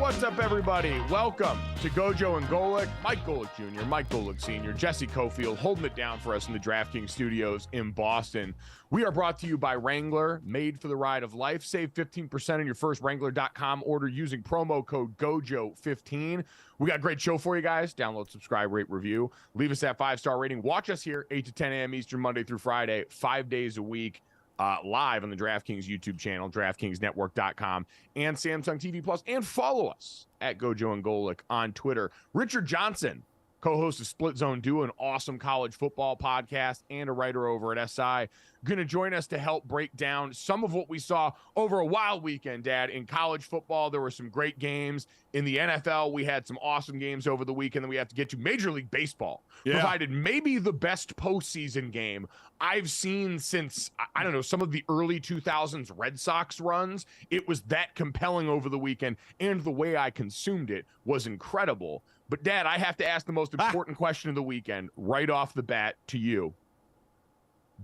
What's up, everybody? Welcome to GoJo and Golic. Mike Golic Jr., Mike Golic Sr., Jesse Cofield holding it down for us in the DraftKings studios in Boston. We are brought to you by Wrangler, made for the ride of life. Save 15% on your first Wrangler.com order using promo code GOJO15. We got a great show for you guys. Download, subscribe, rate, review. Leave us that 5-star rating. Watch us here 8 to 10 a.m. Eastern, Monday through Friday, 5 days a week. Live on the DraftKings YouTube channel, DraftKingsNetwork.com, and Samsung TV Plus, and follow us at GoJo and Golic on Twitter. Richard Johnson, co-host of Split Zone Duo, an awesome college football podcast, and a writer over at SI, going to join us to help break down some of what we saw over a wild weekend, Dad. In college football, there were some great games. In the NFL, we had some awesome games over the weekend that we have to get to. Major League Baseball provided maybe the best postseason game I've seen since, I don't know, some of the early 2000s Red Sox runs. It was that compelling over the weekend, and the way I consumed it was incredible. But, Dad, I have to ask the most important question of the weekend right off the bat to you.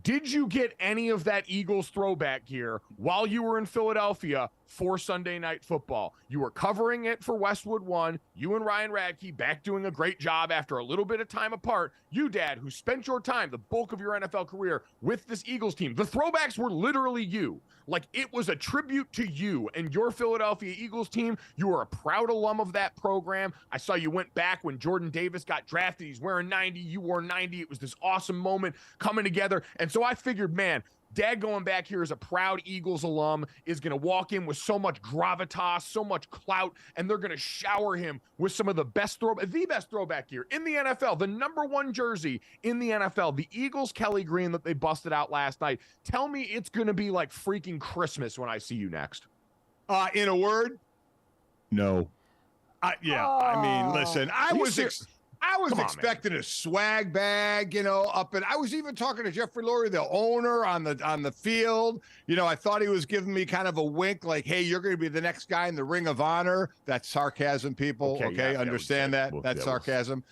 Did you get any of that Eagles throwback gear while you were in Philadelphia for Sunday Night Football? You were covering it for Westwood One. You and Ryan Radke back doing a great job after a little bit of time apart. You, Dad, who spent your time, the bulk of your NFL career, with this Eagles team. The throwbacks were literally you. Like, it was a tribute to you and your Philadelphia Eagles team. You were a proud alum of that program. I saw you went back when Jordan Davis got drafted. He's wearing 90. You wore 90. It was this awesome moment coming together. And so I figured, man, Dad going back here as a proud Eagles alum is going to walk in with so much gravitas, so much clout, and they're going to shower him with some of the best throwback gear in the NFL, the number one jersey in the NFL, the Eagles Kelly Green that they busted out last night. Tell me it's going to be like freaking Christmas when I see you next. In a word, no. I mean, listen, I was expecting a swag bag, up, and I was even talking to Jeffrey Lurie, the owner, on the field. I thought he was giving me kind of a wink, like, "Hey, you're going to be the next guy in the Ring of Honor." That's sarcasm, people. Okay, understand that. That's sarcasm.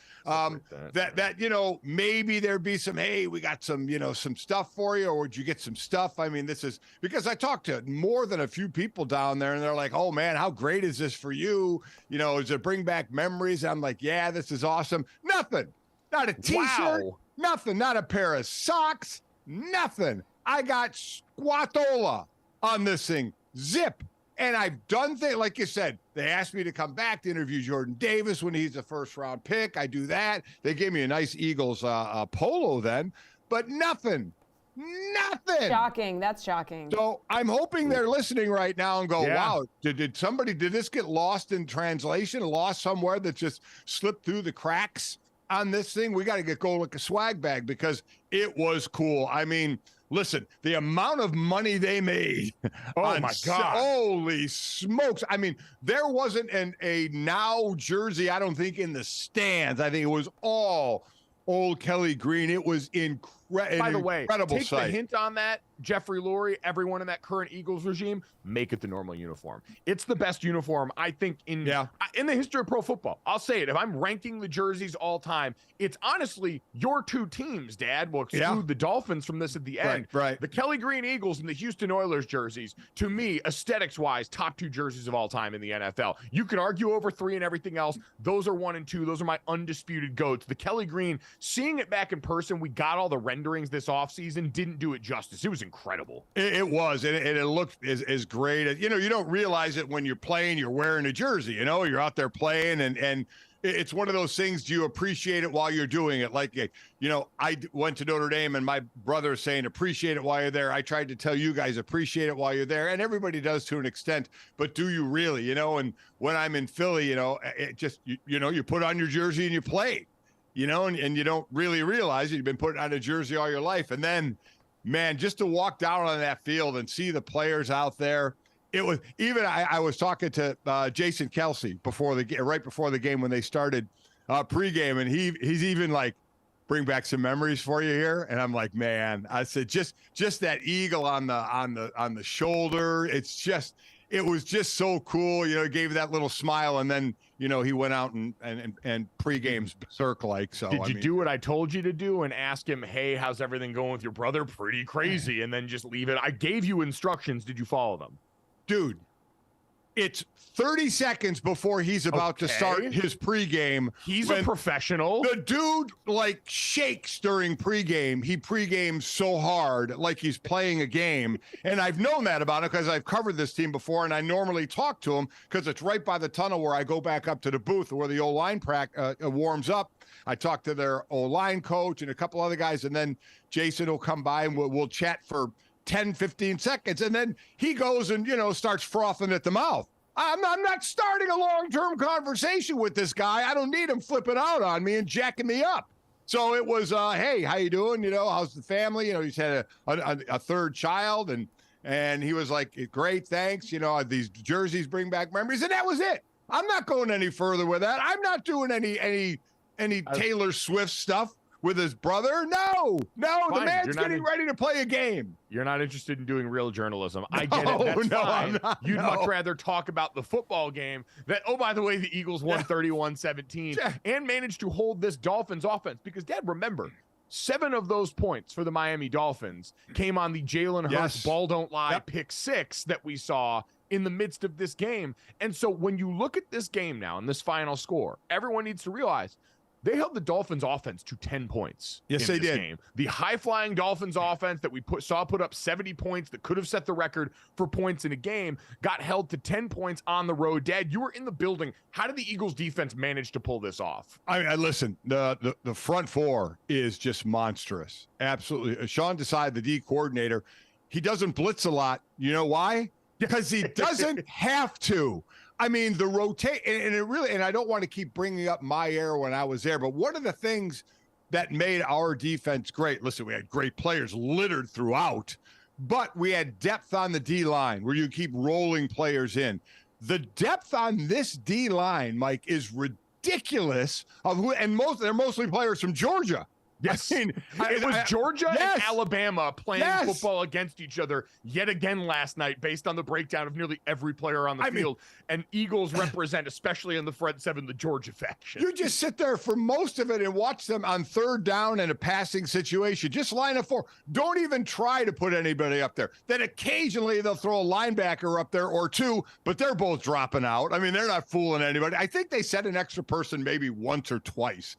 Maybe there'd be some, "Hey, we got some, some stuff for you," or would you get some stuff? I mean, this is because I talked to more than a few people down there, and they're like, "Oh man, how great is this for you? Does it bring back memories?" I'm like, "Yeah, this is awesome." Nothing. Not a t-shirt. Wow. Nothing. Not a pair of socks. Nothing. I got squatola on this thing. Zip. And I've done things, like you said, they asked me to come back to interview Jordan Davis when he's a first-round pick. I do that. They gave me a nice Eagles polo then, but nothing. Shocking. That's shocking. So I'm hoping they're listening right now and go, wow, did this get lost in translation, lost somewhere that just slipped through the cracks on this thing? We got to get Golic a swag bag because it was cool. I mean, listen, the amount of money they made. Oh my God. Holy smokes. I mean, there wasn't a now jersey, I don't think, in the stands. I think it was all old Kelly Green. It was incredible. By the way, take sight. The hint on that, Jeffrey Lurie, everyone in that current Eagles regime, make it the normal uniform. It's the best uniform, I think, in the history of pro football. I'll say it. If I'm ranking the jerseys all time, it's honestly your two teams, Dad. We'll exclude the Dolphins from this at the end. Right. The Kelly Green Eagles and the Houston Oilers jerseys, to me, aesthetics-wise, top two jerseys of all time in the NFL. You could argue over three and everything else. Those are 1 and 2. Those are my undisputed goats. The Kelly Green, seeing it back in person, we got all the renderings this offseason, didn't do it justice. It was incredible. It was, and it looked as great. You don't realize it when you're playing, you're wearing a jersey, you're out there playing, and it's one of those things, do you appreciate it while you're doing it? Like, I went to Notre Dame, and my brother is saying, appreciate it while you're there. I tried to tell you guys, appreciate it while you're there, and everybody does to an extent, but do you really, and when I'm in Philly, it just, you put on your jersey and you play. And you don't really realize it. You've been putting on a jersey all your life. And then, man, just to walk down on that field and see the players out there, it was even, I was talking to Jason Kelsey right before the game when they started pregame, and he's even like, bring back some memories for you here. And I'm like, man, I said, just that eagle on the shoulder. It was just so cool. It gave that little smile, and then he went out and pre-games berserk like. So did you do what I told you to do and ask him, hey, how's everything going with your brother? Pretty crazy, and then just leave it. I gave you instructions. Did you follow them? Dude, It's 30 seconds before he's about to start his pregame. He's a professional. The dude like shakes during pregame. He pregames so hard, like he's playing a game. And I've known that about him because I've covered this team before, and I normally talk to him because it's right by the tunnel where I go back up to the booth where the O-line warms up. I talk to their O-line coach and a couple other guys, and then Jason will come by and we'll chat for 10, 15 seconds. And then he goes and, starts frothing at the mouth. I'm not starting a long-term conversation with this guy. I don't need him flipping out on me and jacking me up. So it was, hey, how you doing? How's the family? He's had a third child, and he was like, great, thanks. These jerseys bring back memories, and that was it. I'm not going any further with that. I'm not doing any Taylor Swift stuff with his brother. No, Fine. The man's getting ready to play a game. You're not interested in doing real journalism. I get it. That's fine. You'd much rather talk about the football game that, oh, by the way, the Eagles won 31-17 and managed to hold this Dolphins offense. Because, Dad, remember, 7 of those points for the Miami Dolphins came on the Jalen Hurts ball don't lie pick 6 that we saw in the midst of this game. And so when you look at this game now and this final score, everyone needs to realize they held the Dolphins offense to 10 points. Yes, they did. Game. The high-flying Dolphins offense that we saw put up 70 points that could have set the record for points in a game got held to 10 points on the road. Dad, you were in the building. How did the Eagles defense manage to pull this off? I listen, the front four is just monstrous. Absolutely. Sean Desai, the D coordinator, he doesn't blitz a lot. You know why? Because he doesn't have to. I mean, the rotate, and I don't want to keep bringing up my era when I was there, but one of the things that made our defense great, listen, we had great players littered throughout, but we had depth on the D-line where you keep rolling players in. The depth on this D-line, Mike, is ridiculous. They're mostly players from Georgia. Yes, it was Georgia and Alabama playing football against each other yet again last night based on the breakdown of nearly every player on the field. And Eagles represent, especially in the front 7, the Georgia faction. You just sit there for most of it and watch them on third down in a passing situation. Just line up 4. Don't even try to put anybody up there. Then occasionally they'll throw a linebacker up there or 2, but they're both dropping out. I mean, they're not fooling anybody. I think they set an extra person maybe once or twice.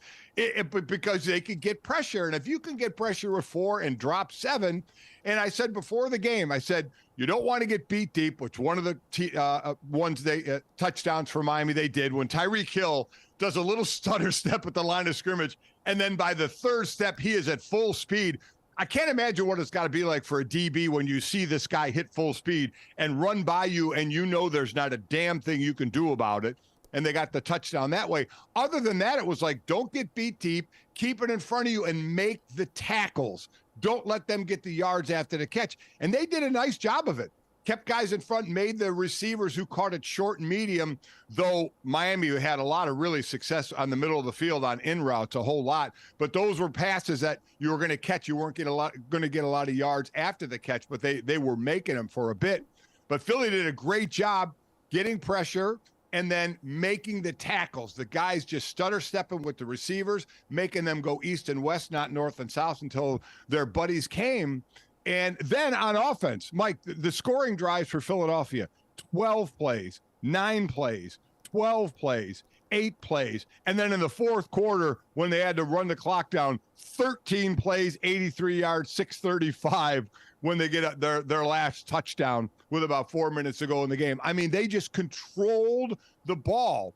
Because they could get pressure. And if you can get pressure with 4 and drop 7, and I said before the game, I said, you don't want to get beat deep, which one of the touchdowns for Miami they did when Tyreek Hill does a little stutter step at the line of scrimmage. And then by the third step, he is at full speed. I can't imagine what it's got to be like for a DB when you see this guy hit full speed and run by you and there's not a damn thing you can do about it. And they got the touchdown that way. Other than that, it was like, don't get beat deep, keep it in front of you, and make the tackles. Don't let them get the yards after the catch. And they did a nice job of it. Kept guys in front, made the receivers who caught it short and medium, though Miami had a lot of really success on the middle of the field on in routes, a whole lot. But those were passes that you were going to catch. You weren't going to get a lot of yards after the catch, but they were making them for a bit. But Philly did a great job getting pressure and then making the tackles. The guys just stutter stepping with the receivers, making them go east and west, not north and south until their buddies came. And then on offense, Mike, the scoring drives for Philadelphia, 12 plays, 9 plays, 12 plays, 8 plays. And then in the fourth quarter, when they had to run the clock down, 13 plays, 83 yards, 635 when they get their last touchdown with about 4 minutes to go in the game. I mean, they just controlled the ball.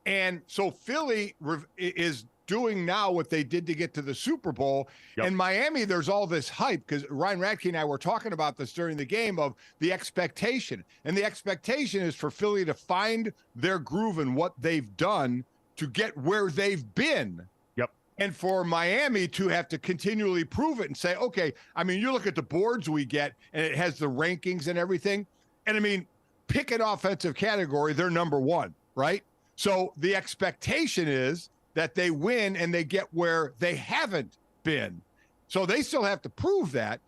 And so Philly is doing now what they did to get to the Super Bowl. Yep. And Miami, there's all this hype because Ryan Radke and I were talking about this during the game of the expectation. And the expectation is for Philly to find their groove in what they've done to get where they've been. And for Miami to have to continually prove it and say, okay, I mean, you look at the boards we get and it has the rankings and everything. And I mean, pick an offensive category, they're number 1, right? So the expectation is that they win and they get where they haven't been. So they still have to prove that.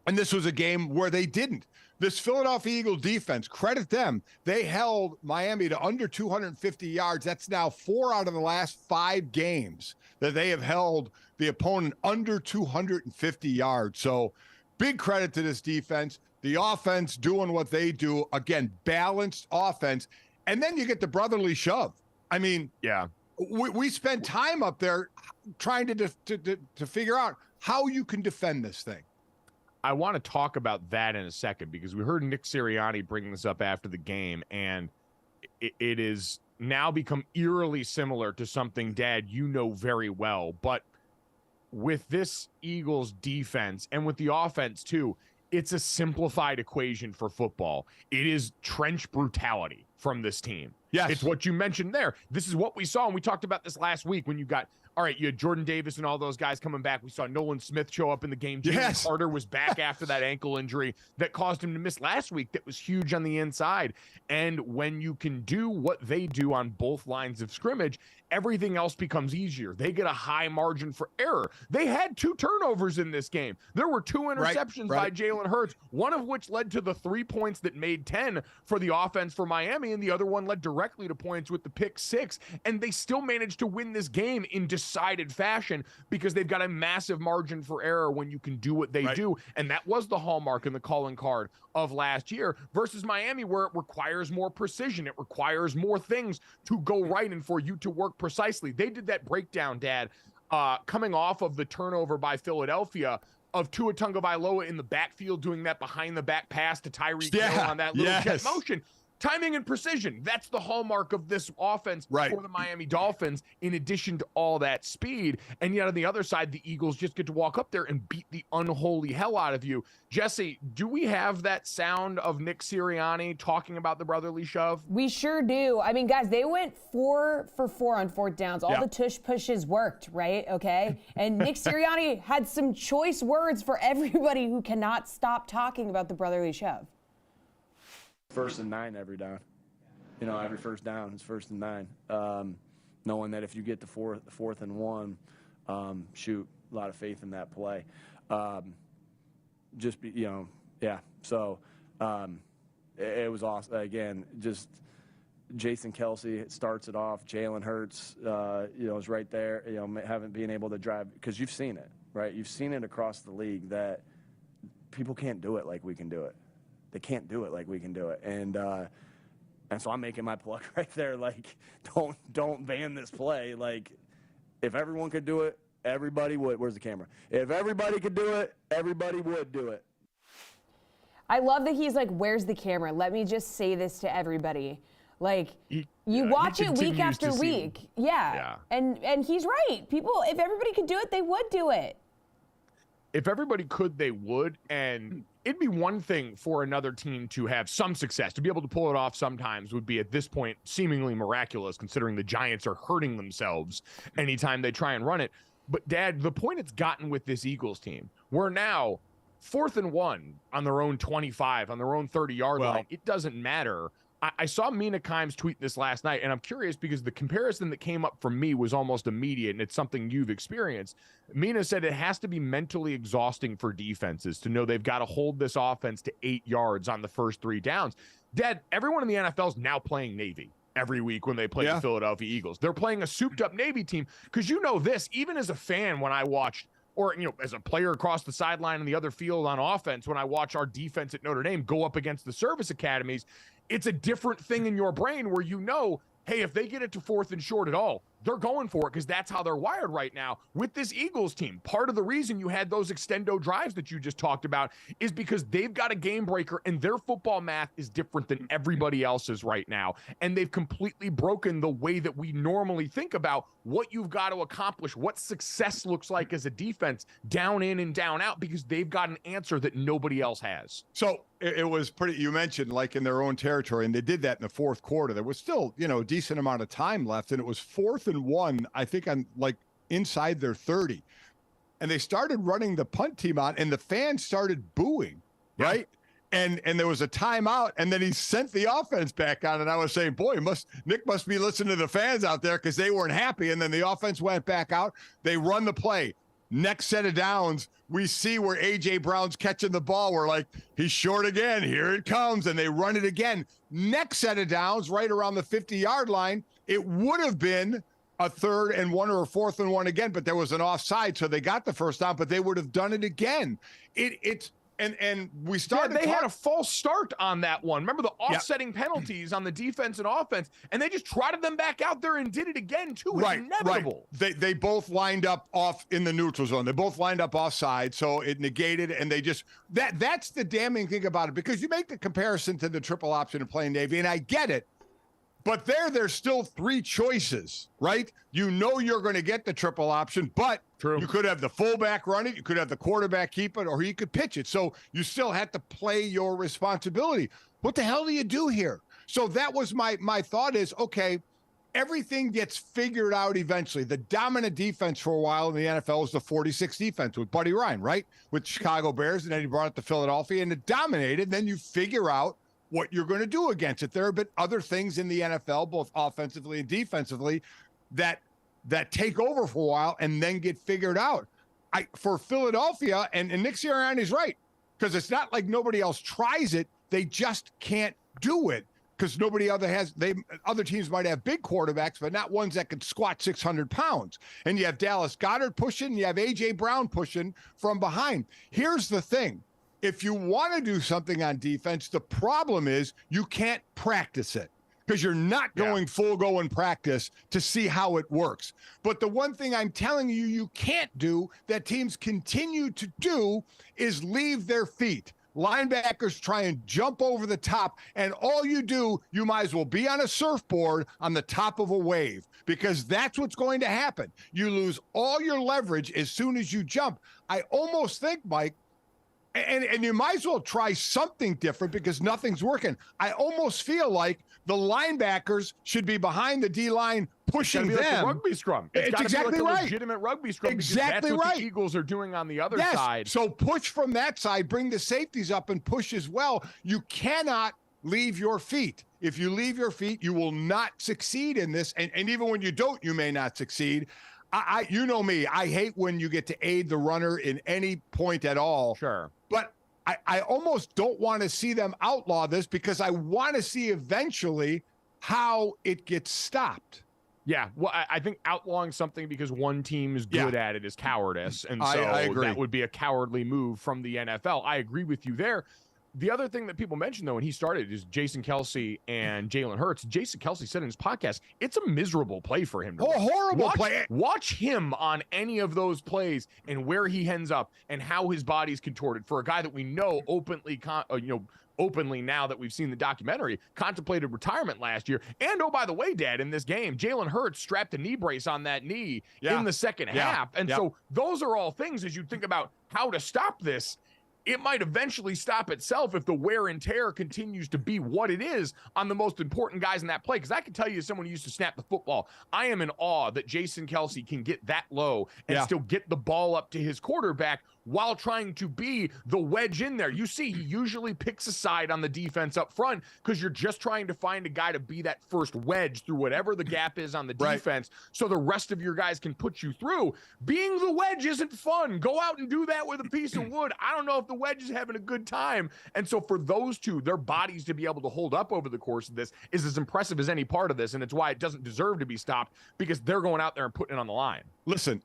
And this was a game where they didn't. This Philadelphia Eagle defense, credit them. They held Miami to under 250 yards. That's now 4 out of the last 5 games that they have held the opponent under 250 yards. So big credit to this defense. The offense doing what they do. Again, balanced offense. And then you get the brotherly shove. I mean, yeah, we spent time up there trying to figure out how you can defend this thing. I want to talk about that in a second because we heard Nick Sirianni bring this up after the game, and it is now become eerily similar to something, Dad, you know very well. But with this Eagles defense and with the offense too, it's a simplified equation for football. It is trench brutality from this team. Yes. It's what you mentioned there. This is what we saw, and we talked about this last week when you got, all right, you had Jordan Davis and all those guys coming back. We saw Nolan Smith show up in the game. Jalen Carter was back after that ankle injury that caused him to miss last week. That was huge on the inside. And when you can do what they do on both lines of scrimmage, everything else becomes easier. They get a high margin for error. They had 2 turnovers in this game. There were 2 interceptions by Jalen Hurts, one of which led to the 3 points that made 10 for the offense for Miami, and the other one led directly to points with the pick 6. And they still managed to win this game in decided fashion because they've got a massive margin for error when you can do what they do. And that was the hallmark and the calling card of last year versus Miami, where it requires more precision. It requires more things to go right and for you to work precisely. They did that breakdown, Dad, coming off of the turnover by Philadelphia of Tua Tagovailoa in the backfield doing that behind the back pass to Tyreek Hill on that little jet motion. Timing and precision. That's the hallmark of this offense for the Miami Dolphins, in addition to all that speed. And yet on the other side, the Eagles just get to walk up there and beat the unholy hell out of you. Jesse, do we have that sound of Nick Sirianni talking about the brotherly shove? We sure do. I mean, guys, they went 4 for 4 on 4th downs. All the tush pushes worked, right? Okay. And Nick Sirianni had some choice words for everybody who cannot stop talking about the brotherly shove. 1st and 9 every down. You know, every first down is 1st and 9. Knowing that if you get the 4th and 1, shoot, a lot of faith in that play. Just be, So it was awesome. Again, just Jason Kelce starts it off. Jalen Hurts, is right there. Haven't been able to drive because you've seen it, right? You've seen it across the league that people can't do it like we can do it. They can't do it like we can do it. And so I'm making my plug right there. Like, don't ban this play. Like, if everyone could do it, everybody would. Where's the camera? If everybody could do it, everybody would do it. I love that he's like, where's the camera? Let me just say this to everybody. Like, you watch it week after week. Yeah. And he's right. People, if everybody could do it, they would do it. If everybody could, they would. And it'd be one thing for another team to have some success. To be able to pull it off sometimes would be, at this point, seemingly miraculous, considering the Giants are hurting themselves anytime they try and run it. But, Dad, the point it's gotten with this Eagles team, we're now 4th and 1 on their own 25, on their own 30-yard line. It doesn't matter. I saw Mina Kimes tweet this last night, and I'm curious because the comparison that came up from me was almost immediate, and it's something you've experienced. Mina said it has to be mentally exhausting for defenses to know they've got to hold this offense to 8 yards on the first 3 downs. Dad, everyone in the NFL is now playing Navy every week when they play the Philadelphia Eagles. They're playing a souped-up Navy team because you know this, even as a fan when I watched, or, as a player across the sideline in the other field on offense, when I watch our defense at Notre Dame go up against the service academies, it's a different thing in your brain where hey, if they get it to 4th and short at all, they're going for it because that's how they're wired right now. With this Eagles team, part of the reason you had those extendo drives that you just talked about is because they've got a game breaker and their football math is different than everybody else's right now. And they've completely broken the way that we normally think about what you've got to accomplish, what success looks like as a defense, down in and down out, because they've got an answer that nobody else has. So it was pretty, you mentioned like in their own territory, and they did that in the 4th quarter. There was still, a decent amount of time left, and it was 4th and 1, I think, on like inside their 30. And they started running the punt team on, and the fans started booing, right? And there was a timeout, and then he sent the offense back on, and I was saying, boy, Nick must be listening to the fans out there because they weren't happy. And then the offense went back out. They run the play. Next set of downs, we see where A.J. Brown's catching the ball. We're like, he's short again. Here it comes. And they run it again. Next set of downs, right around the 50-yard line, it would have been a 3rd and 1 or a 4th and 1 again, but there was an offside, so they got the first down, but they would have done it again. And we started. They had a false start on that one. Remember the offsetting penalties on the defense and offense, and they just trotted them back out there and did it again too. It's inevitable. Right. They both lined up off in the neutral zone. They both lined up offside, so it negated. And they just that's the damning thing about it, because you make the comparison to the triple option of playing Navy, and I get it. But there's still three choices, right? You know you're going to get the triple option, but you could have the fullback run it, you could have the quarterback keep it, or you could pitch it. So you still have to play your responsibility. What the hell do you do here? So that was my thought is, okay, everything gets figured out eventually. The dominant defense for a while in the NFL was the 46 defense with Buddy Ryan, right? With Chicago Bears, and then he brought it to Philadelphia, and it dominated. Then you figure out what you're going to do against it. There have been other things in the NFL, both offensively and defensively, that take over for a while and then get figured out. For Philadelphia, and Nick Sirianni's right, because it's not like nobody else tries it. They just can't do it because other teams might have big quarterbacks, but not ones that can squat 600 pounds. And you have Dallas Goedert pushing, and you have A.J. Brown pushing from behind. Here's the thing. If you want to do something on defense, the problem is you can't practice it because you're not going full go in practice to see how it works. But the one thing I'm telling you can't do that teams continue to do is leave their feet. Linebackers try and jump over the top, and all you do, you might as well be on a surfboard on the top of a wave, because that's what's going to happen. You lose all your leverage as soon as you jump. I almost think, Mike, and you might as well try something different because nothing's working. I almost feel like the linebackers should be behind the D-line pushing them. Like the rugby scrum. It's exactly be like right. A legitimate rugby scrum. Exactly that's what right. The Eagles are doing on the other yes. side. So push from that side, bring the safeties up and push as well. You cannot leave your feet. If you leave your feet, you will not succeed in this. And even when you don't, you may not succeed. You know me, I hate when you get to aid the runner in any point at all. Sure. But I almost don't want to see them outlaw this because I want to see eventually how it gets stopped. Yeah, well, I think outlawing something because one team is good at it is cowardice. And so I agree. That would be a cowardly move from the NFL. I agree with you there. The other thing that people mentioned, though, when he started, is Jason Kelce and Jalen Hurts. Jason Kelce said in his podcast, it's a miserable play for him. Horrible play. Watch him on any of those plays and where he ends up and how his body's contorted for a guy that we know openly now that we've seen the documentary, contemplated retirement last year. And, oh, by the way, Dad, in this game, Jalen Hurts strapped a knee brace on that knee in the second half. And so those are all things as you think about how to stop this. It might eventually stop itself if the wear and tear continues to be what it is on the most important guys in that play. Because I can tell you, as someone who used to snap the football, I am in awe that Jason Kelce can get that low and still get the ball up to his quarterback while trying to be the wedge in there. You see, he usually picks a side on the defense up front because you're just trying to find a guy to be that first wedge through whatever the gap is on the defense so the rest of your guys can put you through. Being the wedge isn't fun. Go out and do that with a piece of wood. I don't know if the wedge is having a good time. And so for those two, their bodies to be able to hold up over the course of this is as impressive as any part of this. And it's why it doesn't deserve to be stopped, because they're going out there and putting it on the line. Listen,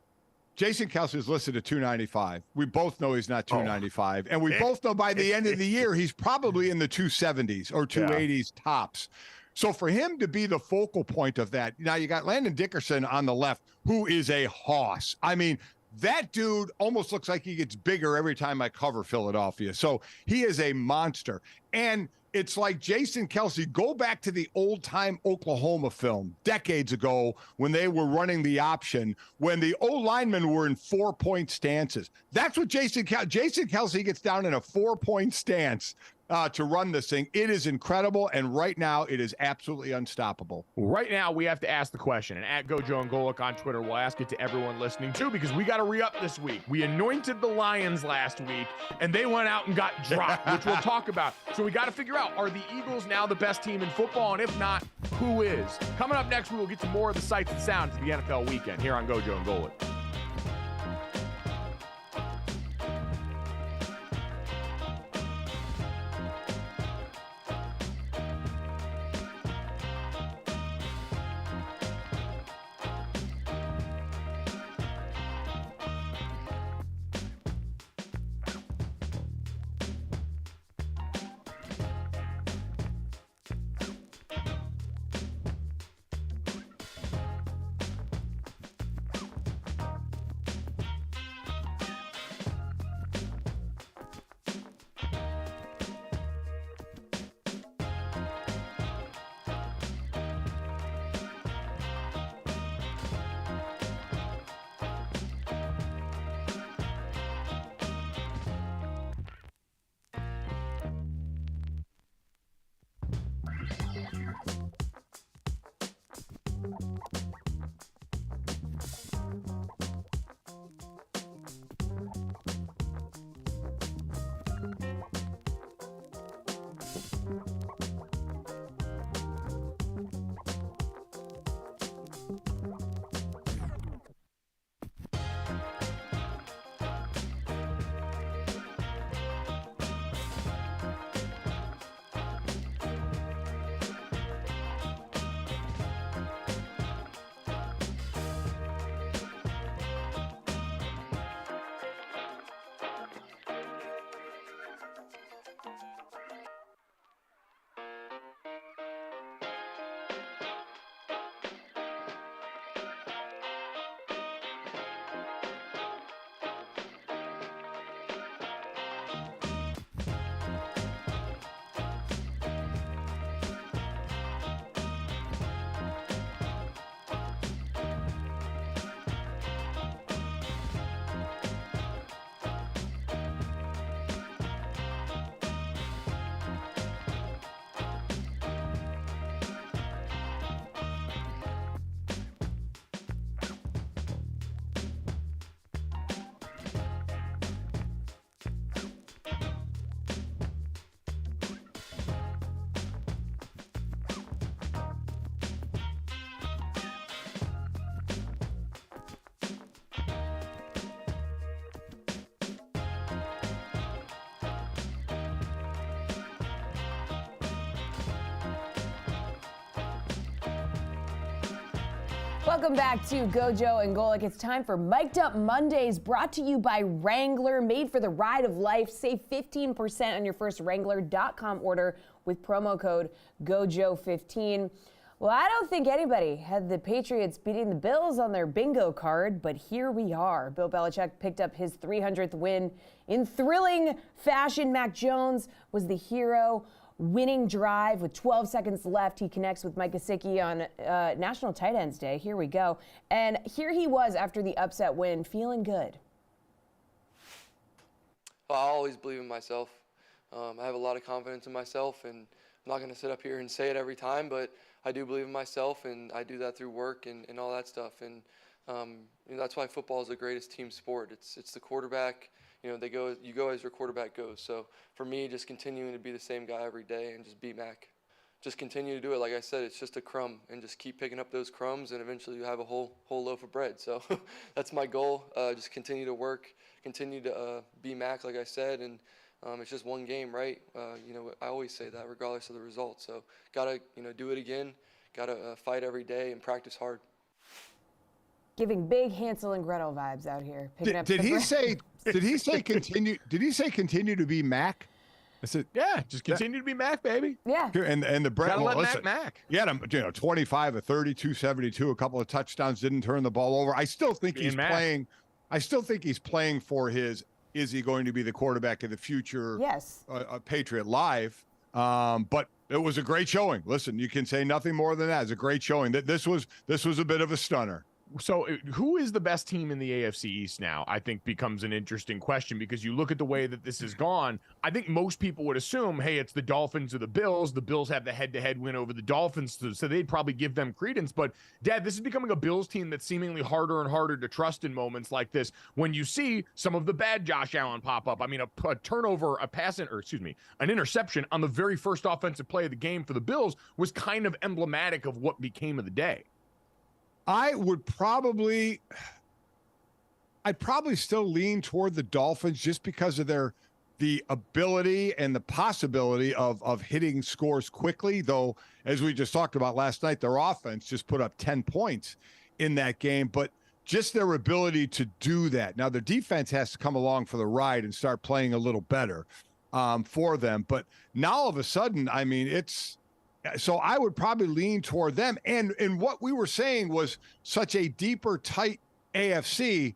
Jason Kelce is listed at 295. We both know he's not 295. And we both know by the end of the year, he's probably in the 270s or 280s tops. So for him to be the focal point of that, now you got Landon Dickerson on the left, who is a hoss. I mean, that dude almost looks like he gets bigger every time I cover Philadelphia. So he is a monster. And it's like Jason Kelce, go back to the old-time Oklahoma film decades ago when they were running the option, when the O-linemen were in 4-point stances. That's what Jason Kelce gets down in a 4-point stance to run this thing. It is incredible, and right now it is absolutely unstoppable. Right now we have to ask the question, and at GoJo Golic on Twitter, we'll ask it to everyone listening too, because we got to re-up this week. We anointed the Lions last week, and they went out and got dropped, which we'll talk about. So we got to figure out, are the Eagles now the best team in football? And if not, who is? Coming up next, we will get to more of the sights and sounds of the NFL weekend here on GoJo Golic. Welcome back to GoJo and Golic. It's time for Mic'd Up Mondays, brought to you by Wrangler, made for the ride of life. Save 15% on your first Wrangler.com order with promo code GoJo15. Well, I don't think anybody had the Patriots beating the Bills on their bingo card, but here we are. Bill Belichick picked up his 300th win in thrilling fashion. Mac Jones was the hero. Winning drive with 12 seconds left. He connects with Mike Gesicki on National Tight Ends Day. Here we go. And here he was after the upset win, feeling good. Well, I always believe in myself. I have a lot of confidence in myself, and I'm not going to sit up here and say it every time, but I do believe in myself, and I do that through work and all that stuff. And that's why football is the greatest team sport. It's the quarterback. You go as your quarterback goes. So for me, just continuing to be the same guy every day and just beat Mac. Just continue to do it. Like I said, it's just a crumb, and just keep picking up those crumbs, and eventually you have a whole loaf of bread. So that's my goal. Just continue to work, continue to be Mac, like I said, and it's just one game, right? I always say that regardless of the result. So gotta do it again. Gotta fight every day and practice hard. Giving big Hansel and Gretel vibes out here. Did he say continue? Did he say continue to be Mac? I said, yeah, just continue to be Mac, baby. Yeah. And the Brett, gotta let Mac. He had him, 25 of 32, 72, a couple of touchdowns, didn't turn the ball over. I still think he's playing. I still think he's playing for his. Is he going to be the quarterback of the future? Yes. Patriot live. But it was a great showing. Listen, you can say nothing more than that. It's a great showing. That this was a bit of a stunner. So who is the best team in the AFC East now, I think becomes an interesting question, because you look at the way that this has gone. I think most people would assume, hey, it's the Dolphins or the Bills. The Bills have the head-to-head win over the Dolphins, so they'd probably give them credence. But, Dad, this is becoming a Bills team that's seemingly harder and harder to trust in moments like this when you see some of the bad Josh Allen pop up. I mean, a turnover, an interception on the very first offensive play of the game for the Bills was kind of emblematic of what became of the day. I'd probably still lean toward the Dolphins just because of the ability and the possibility of hitting scores quickly, though, as we just talked about last night, their offense just put up 10 points in that game, but just their ability to do that. Now, the defense has to come along for the ride and start playing a little better for them, but now all of a sudden, I mean, so I would probably lean toward them. And what we were saying was such a deeper, tight AFC.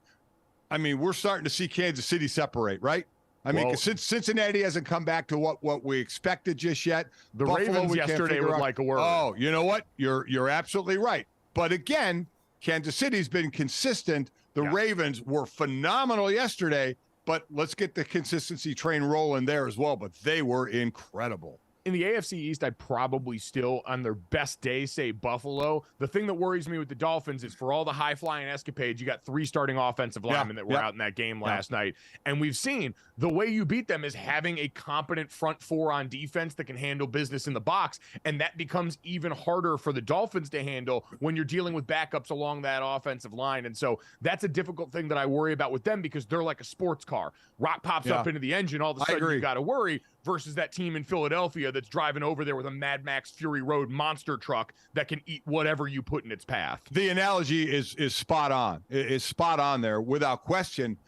I mean, we're starting to see Kansas City separate, right? I mean, since Cincinnati hasn't come back to what we expected just yet. The Buffalo, Ravens yesterday were like a word. Oh, you know what? You're absolutely right. But again, Kansas City's been consistent. The Ravens were phenomenal yesterday, but let's get the consistency train rolling there as well. But they were incredible. In the AFC East, I'd probably still, on their best day, say Buffalo. The thing that worries me with the Dolphins is for all the high-flying escapades, you got 3 starting offensive linemen that were out in that game last night. And we've seen the way you beat them is having a competent front four on defense that can handle business in the box. And that becomes even harder for the Dolphins to handle when you're dealing with backups along that offensive line. And so that's a difficult thing that I worry about with them, because they're like a sports car. Rock pops up into the engine, all of a sudden you got to worry, versus that team in Philadelphia that's driving over there with a Mad Max Fury Road monster truck that can eat whatever you put in its path. The analogy is spot on. Is spot on there without question.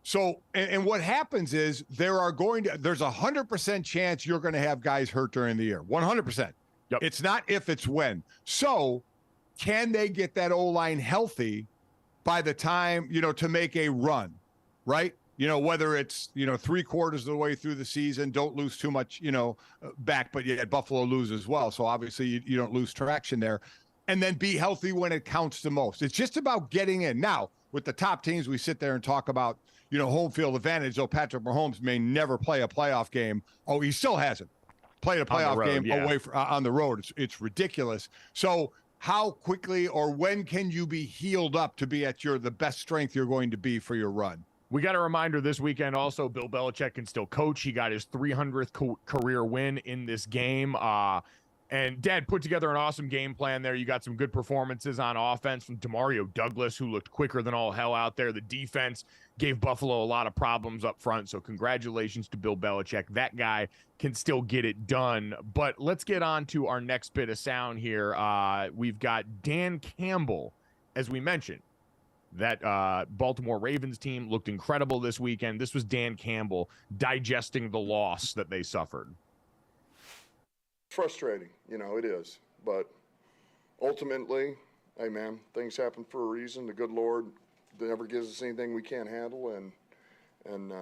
So, and what happens is there's a 100% chance you're going to have guys hurt during the year. 100%. Yep. It's not if, it's when. So can they get that O-line healthy by the time, to make a run, right? Whether it's, 3/4 of the way through the season, don't lose too much, back, but yet Buffalo lose as well. So obviously you don't lose traction there, and then be healthy when it counts the most. It's just about getting in. Now, with the top teams, we sit there and talk about, home field advantage. Though Patrick Mahomes may never play a playoff game. Oh, he still hasn't played a playoff game away on the road. It's ridiculous. So how quickly or when can you be healed up to be at the best strength you're going to be for your run? We got a reminder this weekend also, Bill Belichick can still coach. He got his 300th career win in this game. And Dad put together an awesome game plan there. You got some good performances on offense from Demario Douglas, who looked quicker than all hell out there. The defense gave Buffalo a lot of problems up front. So congratulations to Bill Belichick. That guy can still get it done. But let's get on to our next bit of sound here. We've got Dan Campbell as we mentioned, that Baltimore Ravens team looked incredible this weekend. This was Dan Campbell digesting the loss that they suffered. Frustrating, it is. But ultimately, hey, man, things happen for a reason. The good Lord never gives us anything we can't handle, and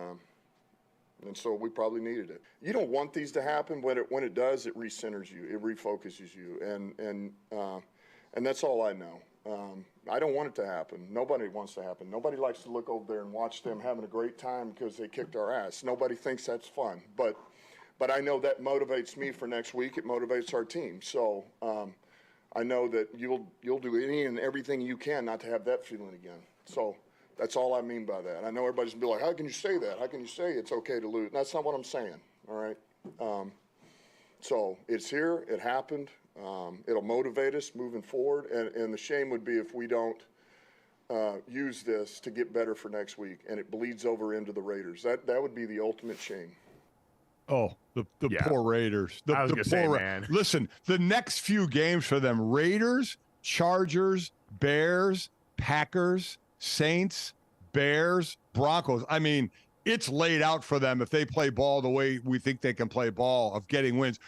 so we probably needed it. You don't want these to happen. When it does, it recenters you. It refocuses you, and that's all I know. I don't want it to happen. Nobody wants to happen. Nobody likes to look over there and watch them having a great time because they kicked our ass. Nobody thinks that's fun. But I know that motivates me for next week. It motivates our team. So I know that you'll do any and everything you can not to have that feeling again. So that's all I mean by that. I know everybody's gonna be like, how can you say that? How can you say it's okay to lose? That's not what I'm saying, all right? So it's here. It happened. It'll motivate us moving forward, and the shame would be if we don't use this to get better for next week, and it bleeds over into the Raiders. That would be the ultimate shame. Oh, the poor Raiders. I was gonna say, man. Listen, the next few games for them: Raiders, Chargers, Bears, Packers, Saints, Bears, Broncos. I mean, it's laid out for them if they play ball the way we think they can play ball of getting wins.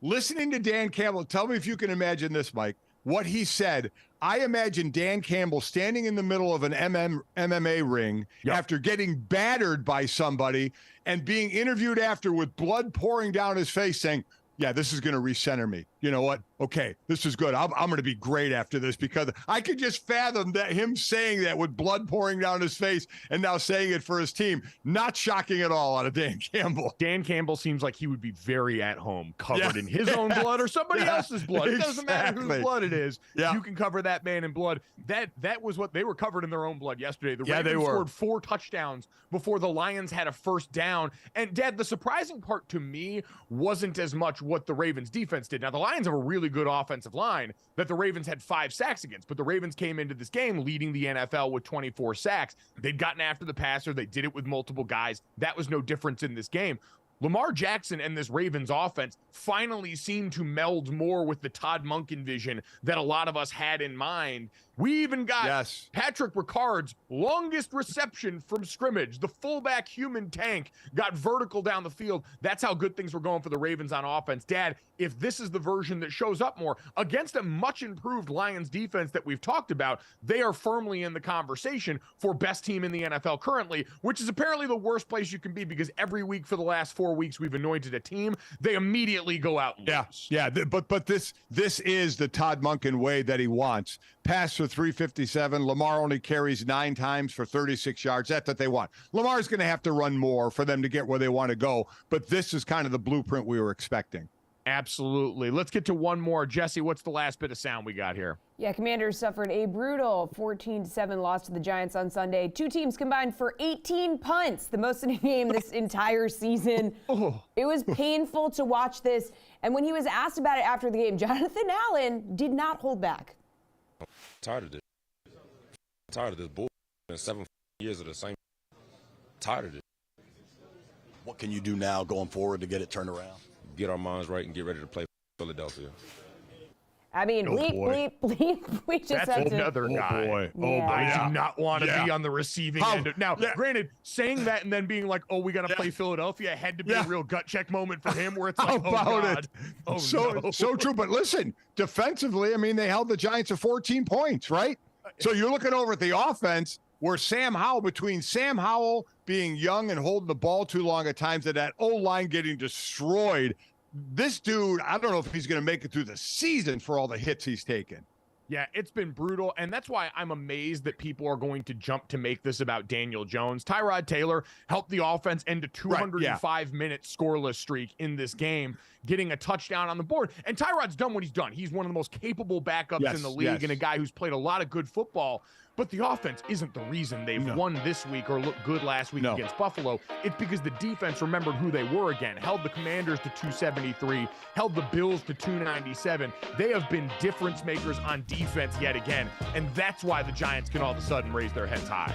Listening to Dan Campbell, tell me if you can imagine this, Mike, what he said. I imagine Dan Campbell standing in the middle of an MMA ring after getting battered by somebody and being interviewed after with blood pouring down his face saying, yeah, this is going to recenter me. You know what? Okay, this is good. I'm going to be great after this, because I could just fathom that him saying that with blood pouring down his face and now saying it for his team. Not shocking at all out of Dan Campbell. Dan Campbell seems like he would be very at home, covered in his own blood or somebody else's blood. It doesn't matter whose blood it is. Yeah. You can cover that man in blood. That was what they were covered in their own blood yesterday. The Ravens they were. scored 4 touchdowns before the Lions had a first down. And Dad, the surprising part to me wasn't as much what the Ravens defense did. Now, the Lions have a really good offensive line that the Ravens had 5 sacks against, but the Ravens came into this game leading the NFL with 24 sacks. They'd gotten after the passer. They did it with multiple guys. That was no difference in this game. Lamar Jackson and this Ravens offense finally seemed to meld more with the Todd Monken vision that a lot of us had in mind. We even got Patrick Ricard's longest reception from scrimmage. The fullback human tank got vertical down the field. That's how good things were going for the Ravens on offense. Dad, if this is the version that shows up more against a much improved Lions defense that we've talked about, they are firmly in the conversation for best team in the NFL currently, which is apparently the worst place you can be, because every week for the last 4 weeks we've anointed a team, they immediately go out and lose. Yeah, but this is the Todd Monken way that he wants. Pass for 357. Lamar only carries 9 times for 36 yards. That's what they want. Lamar's going to have to run more for them to get where they want to go, but this is kind of the blueprint we were expecting. Absolutely. Let's get to one more. Jesse, what's the last bit of sound we got here? Yeah, Commanders suffered a brutal 14-7 loss to the Giants on Sunday. 2 teams combined for 18 punts, the most in a game this entire season. It was painful to watch this. And when he was asked about it after the game, Jonathan Allen did not hold back. Tired of this. Tired of this bull. Been 7 years of the same. Tired of this. What can you do now going forward to get it turned around? Get our minds right and get ready to play Philadelphia. I mean, bleep. We just That's have to. another guy. Boy. Yeah. Oh, boy. I do not want to be on the receiving end. Now, Yeah. granted, saying that and then being like, oh, we got to play Philadelphia had to be a real gut check moment for him where it's like, How about oh, God. it? Oh, So true. But listen, defensively, I mean, they held the Giants to 14 points, right? So you're looking over at the offense where Sam Howell, between Sam Howell being young and holding the ball too long at times, and that O-line getting destroyed, this dude, I don't know if he's going to make it through the season for all the hits he's taken. Yeah, it's been brutal, and that's why I'm amazed that people are going to jump to make this about Daniel Jones. Tyrod Taylor helped the offense end a 205-minute scoreless streak in this game, getting a touchdown on the board. And Tyrod's done what he's done. He's one of the most capable backups in the league and a guy who's played a lot of good football. But the offense isn't the reason they've won this week or looked good last week against Buffalo. It's because the defense remembered who they were again. Held the Commanders to 273, held the Bills to 297. They have been difference makers on defense yet again, and that's why the Giants can all of a sudden raise their heads high.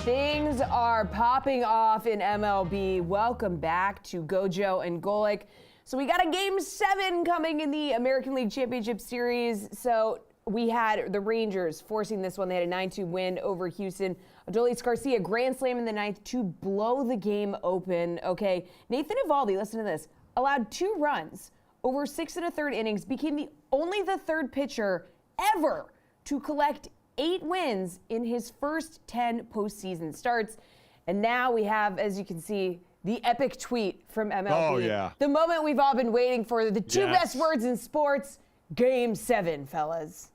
Things are popping off in MLB. Welcome back to GoJo and Golic. So we got a Game 7 coming in the American League Championship Series. So we had the Rangers forcing this one. They had a 9-2 win over Houston. Adolis Garcia grand slam in the ninth to blow the game open. Okay, Nathan Eovaldi, listen to this, allowed 2 runs over 6 1/3 innings, became only the third pitcher ever to collect 8 wins in his first 10 postseason starts. And now we have, as you can see, the epic tweet from MLB. Oh, yeah. The moment we've all been waiting for, the two best words in sports, Game 7, fellas.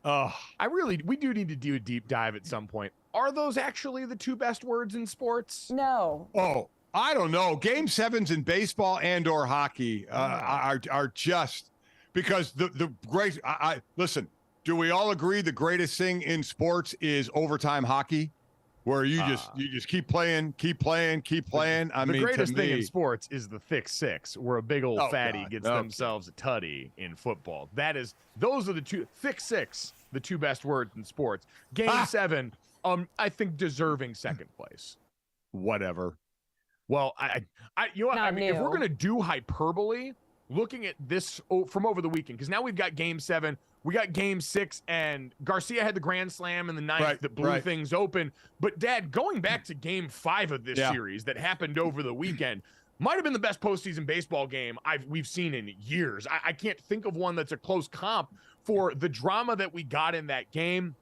We do need to do a deep dive at some point. Are those actually the 2 best words in sports? No. Oh, I don't know. Game 7s in baseball and or hockey are just because the great. Listen. Do we all agree the greatest thing in sports is overtime hockey, where you just keep playing? I mean, the greatest thing in sports is the thick six, where a big old fatty God. gets themselves a tutty in football. Those are the 2 thick six, the 2 best words in sports. Game 7, I think deserving second place. Whatever. Well, if we're gonna do hyperbole, looking at this from over the weekend, because now we've got Game 7. We got Game 6, and Garcia had the grand slam in the ninth that blew things open. But, Dad, going back to Game 5 of this series that happened over the weekend, might have been the best postseason baseball game we've seen in years. I can't think of one that's a close comp for the drama that we got in that game.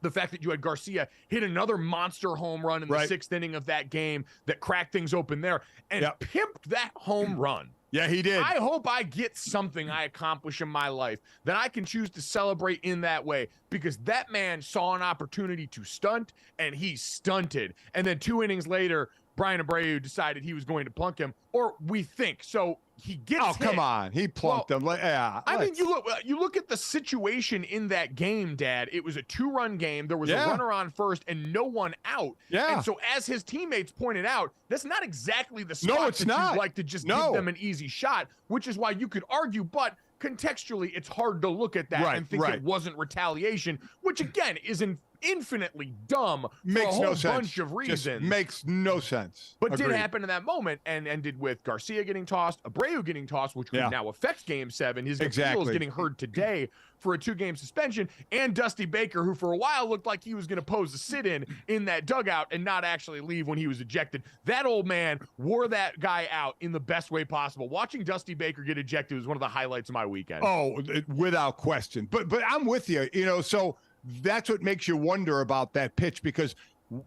The fact that you had Garcia hit another monster home run in the 6th inning of that game that cracked things open there and pimped that home run. Yeah, he did. I hope I get something I accomplish in my life that I can choose to celebrate in that way, because that man saw an opportunity to stunt, and he stunted. And then 2 innings later, Brian Abreu decided he was going to plunk him, or we think. So he gets hit. Come on. He plunked him. I mean, you look at the situation in that game, Dad. It was a 2-run game. There was a runner on first and no one out. Yeah. And so as his teammates pointed out, that's not exactly the spot you'd like to just give them an easy shot, which is why you could argue, but contextually, it's hard to look at that and think it wasn't retaliation, which again is infinitely dumb for a whole bunch of reasons. Just makes no sense. But did happen in that moment and ended with Garcia getting tossed, Abreu getting tossed, which could now affect Game 7. His appeal is getting heard today for a 2-game suspension, and Dusty Baker, who for a while looked like he was going to pose a sit-in in that dugout and not actually leave when he was ejected. That old man wore that guy out in the best way possible. Watching Dusty Baker get ejected was one of the highlights of my weekend. Oh, without question. But I'm with you. So that's what makes you wonder about that pitch, because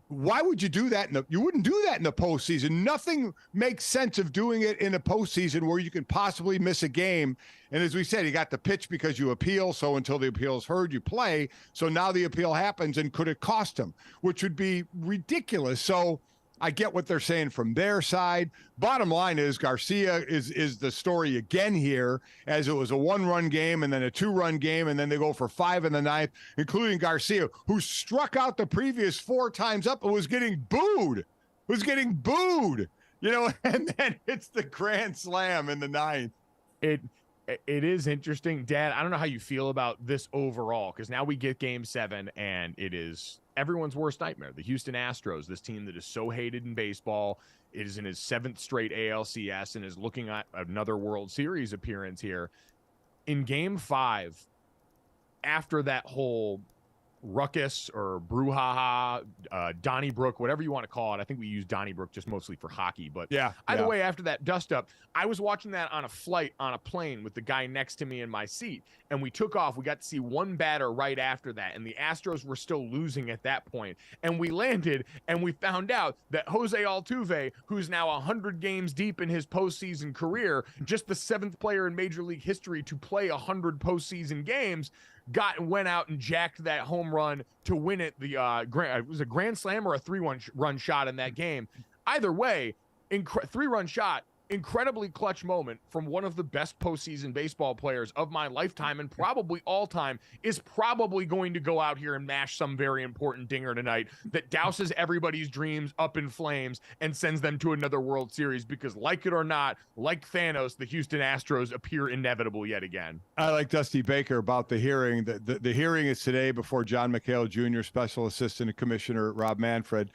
Why would you do that? You wouldn't do that in the postseason. Nothing makes sense of doing it in a postseason where you could possibly miss a game. And as we said, you got the pitch because you appeal. So until the appeal is heard, you play. So now the appeal happens, and could it cost him, which would be ridiculous. So I get what they're saying from their side. Bottom line is Garcia is the story again here, as it was a 1-run game and then a 2-run game, and then they go for 5 in the ninth, including Garcia, who struck out the previous 4 times up and was getting booed. And then it's the grand slam in the ninth. It is interesting, Dad. I don't know how you feel about this overall, because now we get Game 7, and it is everyone's worst nightmare. The Houston Astros, this team that is so hated in baseball, it is in his 7th straight ALCS and is looking at another World Series appearance here. In Game 5, after that whole ruckus or brouhaha, Donnybrook, whatever you want to call it. I think we use Donnybrook just mostly for hockey, but either way, after that dust up, I was watching that on a flight on a plane with the guy next to me in my seat, and we took off. We got to see one batter right after that, and the Astros were still losing at that point. And we landed, and we found out that Jose Altuve, who's now 100 games deep in his postseason career, just the 7th player in Major League history to play 100 postseason games, went out and jacked that home run to win it. It was a grand slam or a 3-run shot in that game. Either way, 3-run shot, incredibly clutch moment from one of the best postseason baseball players of my lifetime and probably all time, is probably going to go out here and mash some very important dinger tonight that douses everybody's dreams up in flames and sends them to another World Series, because like it or not, like Thanos, the Houston Astros appear inevitable yet again. I like Dusty Baker about the hearing. The hearing is today before John McHale Jr., Special Assistant Commissioner Rob Manfred.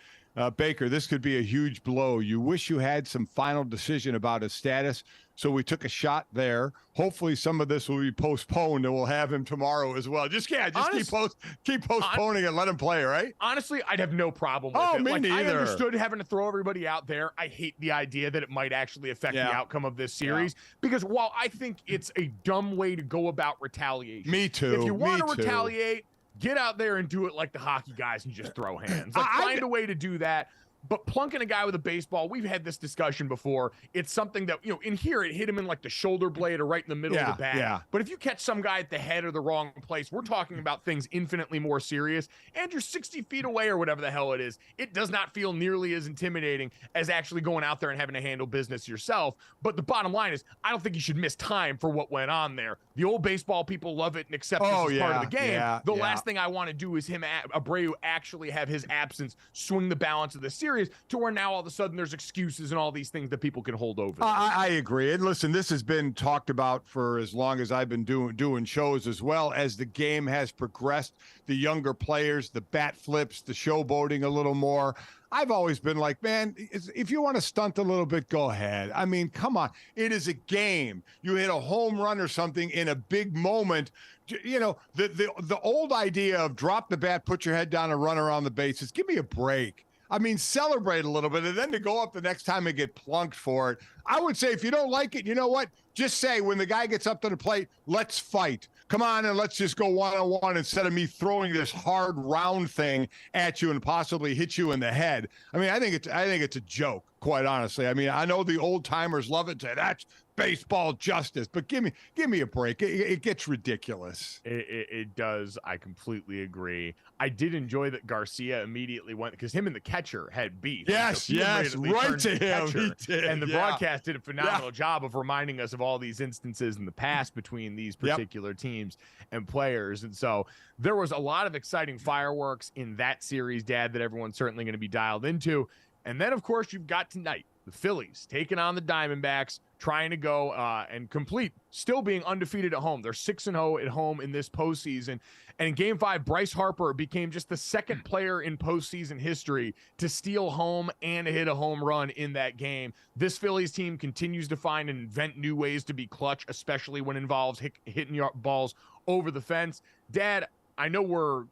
Baker, this could be a huge blow. You wish you had some final decision about his status, so we took a shot there. Hopefully some of this will be postponed, and we'll have him tomorrow as well. Just keep postponing and let him play, right? Honestly, I'd have no problem with it. Me neither. I understood having to throw everybody out there. I hate the idea that it might actually affect the outcome of this series, because while I think it's a dumb way to go about retaliation. Me too. If you want to retaliate, get out there and do it like the hockey guys and just throw hands. Find a way to do that. But plunking a guy with a baseball, we've had this discussion before. It's something that, in here, it hit him in like the shoulder blade or right in the middle of the bat. Yeah. But if you catch some guy at the head or the wrong place, we're talking about things infinitely more serious. And you're 60 feet away or whatever the hell it is. It does not feel nearly as intimidating as actually going out there and having to handle business yourself. But the bottom line is, I don't think you should miss time for what went on there. The old baseball people love it and accept this as part of the game. The last thing I want to do is Abreu actually have his absence swing the balance of the series to where now all of a sudden there's excuses and all these things that people can hold over. I agree. And listen, this has been talked about for as long as I've been doing shows, as well as the game has progressed. The younger players, the bat flips, the showboating a little more. I've always been like, man, if you want to stunt a little bit, go ahead. I mean, come on. It is a game. You hit a home run or something in a big moment. The old idea of drop the bat, put your head down and run around the bases. Give me a break. I mean, celebrate a little bit, and then to go up the next time and get plunked for it. I would say if you don't like it, you know what? Just say when the guy gets up to the plate, let's fight. Come on, and let's just go one-on-one instead of me throwing this hard round thing at you and possibly hit you in the head. I mean, I think it's a joke, quite honestly. I mean, I know the old timers love it. Say that's baseball justice, but give me a break. It gets ridiculous. It does. I completely agree. I did enjoy that Garcia immediately went, because him and the catcher had beef. Yes, right to him. He did. And the broadcast did a phenomenal job of reminding us of all these instances in the past between these particular teams and players. And so there was a lot of exciting fireworks in that series, Dad, that everyone's certainly going to be dialed into. And then, of course, you've got tonight, the Phillies taking on the Diamondbacks, trying to go and complete, still being undefeated at home. They're 6-0 at home in this postseason. And in Game 5, Bryce Harper became just the second player in postseason history to steal home and hit a home run in that game. This Phillies team continues to find and invent new ways to be clutch, especially when it involves hitting your balls over the fence. Dad, I know we're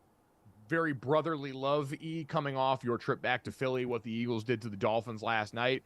very brotherly love-y coming off your trip back to Philly, what the Eagles did to the Dolphins last night.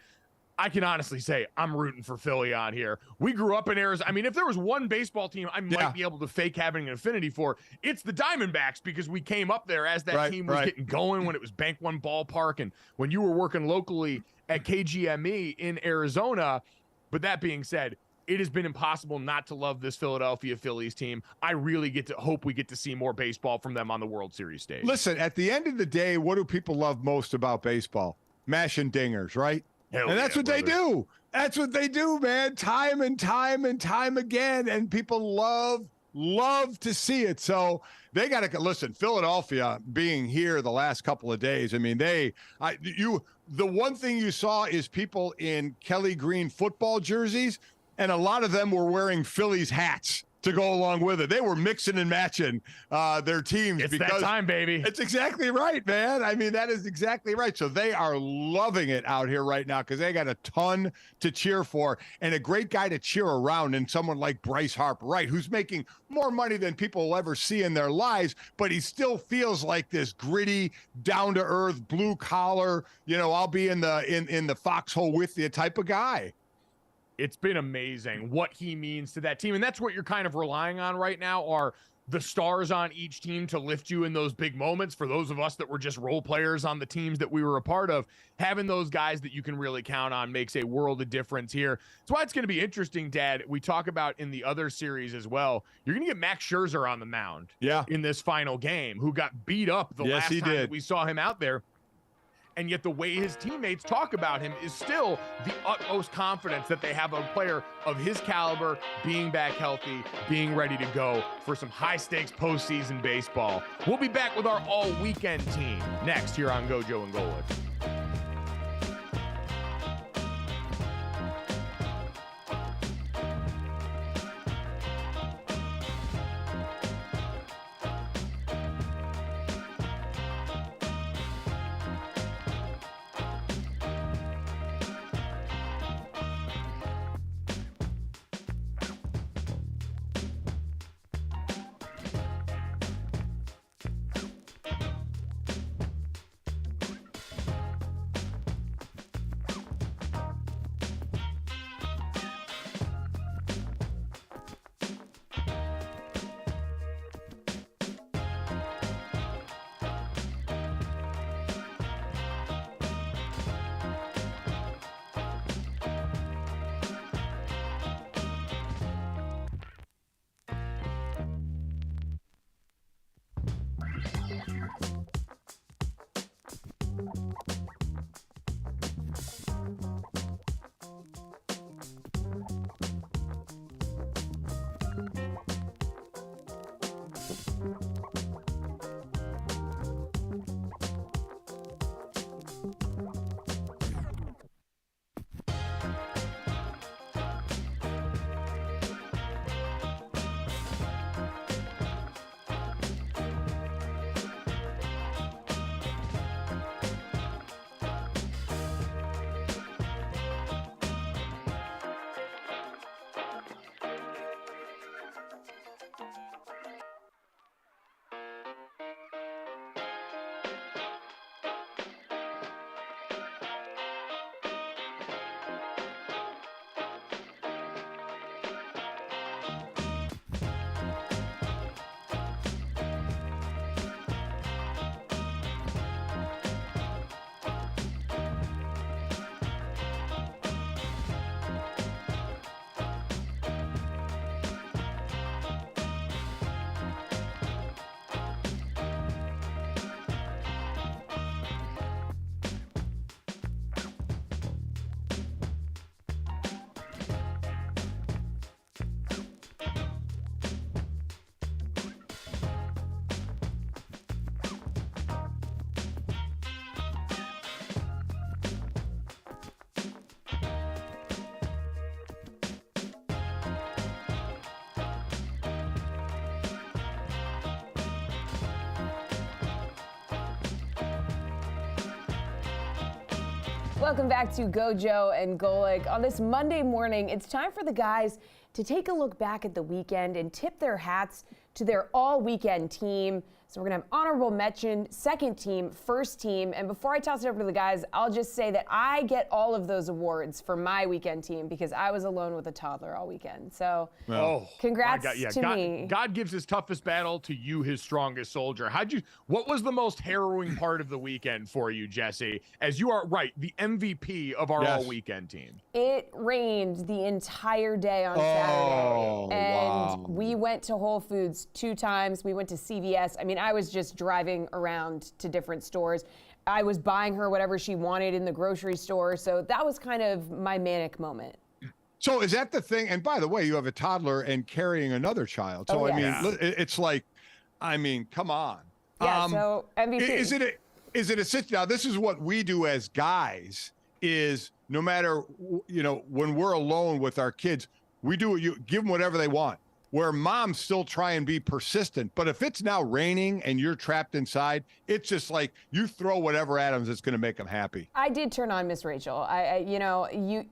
I can honestly say I'm rooting for Philly on here. We grew up in Arizona. I mean, if there was one baseball team I might be able to fake having an affinity for, it's the Diamondbacks, because we came up there as that team was getting going when it was Bank One Ballpark and when you were working locally at KGME in Arizona. But that being said, it has been impossible not to love this Philadelphia Phillies team. I really hope we get to see more baseball from them on the World Series stage. Listen, at the end of the day, what do people love most about baseball? Mashing dingers, right? Hell and that's what they do. That's what they do, man. Time and time and time again. And people love to see it. So they got to listen. Philadelphia being here the last couple of days. I mean, the one thing you saw is people in Kelly Green football jerseys, and a lot of them were wearing Phillies hats to go along with it. They were mixing and matching their teams. It's that time, baby. It's exactly right, man. I mean, that is exactly right. So they are loving it out here right now because they got a ton to cheer for and a great guy to cheer around, and someone like Bryce Harper, right, who's making more money than people will ever see in their lives, but he still feels like this gritty, down-to-earth, blue-collar, I'll be in the foxhole with you type of guy. It's been amazing what he means to that team. And that's what you're kind of relying on right now, are the stars on each team to lift you in those big moments. For those of us that were just role players on the teams that we were a part of, having those guys that you can really count on makes a world of difference here. That's why it's going to be interesting, Dad. We talk about in the other series as well. You're going to get Max Scherzer on the mound in this final game, who got beat up the last time that we saw him out there. And yet the way his teammates talk about him is still the utmost confidence that they have a player of his caliber being back healthy, being ready to go for some high-stakes postseason baseball. We'll be back with our all-weekend team next here on GoJo and Golic. Welcome back to GoJo and Golic. On this Monday morning, it's time for the guys to take a look back at the weekend and tip their hats to their all-weekend team. So we're going to have honorable mention, second team, first team. And before I toss it over to the guys, I'll just say that I get all of those awards for my weekend team because I was alone with a toddler all weekend. So congrats to me. God gives his toughest battle to you, his strongest soldier. What was the most harrowing part of the weekend for you, Jesse? As you are, the MVP of our all-weekend team. It rained the entire day on Saturday. And we went to Whole Foods 2 times. We went to CVS. I mean, I was just driving around to different stores. I was buying her whatever she wanted in the grocery store. So that was kind of my manic moment. So is that the thing? And by the way, you have a toddler and carrying another child. So, it's like, come on. Yeah, so MVP. Is it a situation? Now, this is what we do as guys is no matter, when we're alone with our kids, we do you give them whatever they want. Where moms still try and be persistent. But if it's now raining and you're trapped inside, it's just like you throw whatever at them that's going to make them happy. I did turn on Miss Rachel.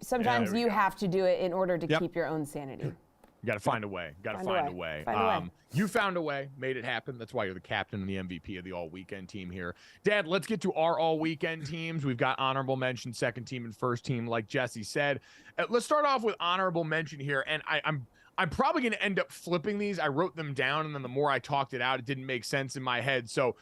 Sometimes you have to do it in order to keep your own sanity. You got to find a way. Find a way. You found a way, made it happen. That's why you're the captain and the MVP of the all-weekend team here. Dad, let's get to our all-weekend teams. We've got honorable mention, second team, and first team, like Jesse said. Let's start off with honorable mention here, and I'm probably going to end up flipping these. I wrote them down, and then the more I talked it out, it didn't make sense in my head. So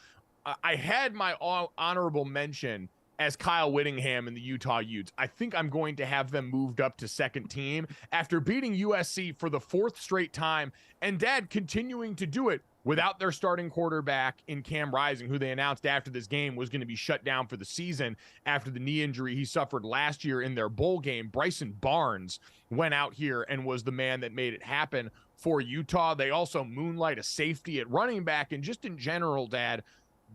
I had my honorable mention as Kyle Whittingham and the Utah Utes. I think I'm going to have them moved up to second team after beating USC for the 4th straight time, and Dad continuing to do it without their starting quarterback in Cam Rising, who they announced after this game was going to be shut down for the season after the knee injury he suffered last year in their bowl game. Bryson Barnes went out here and was the man that made it happen for Utah. They also moonlight a safety at running back, and just in general, Dad,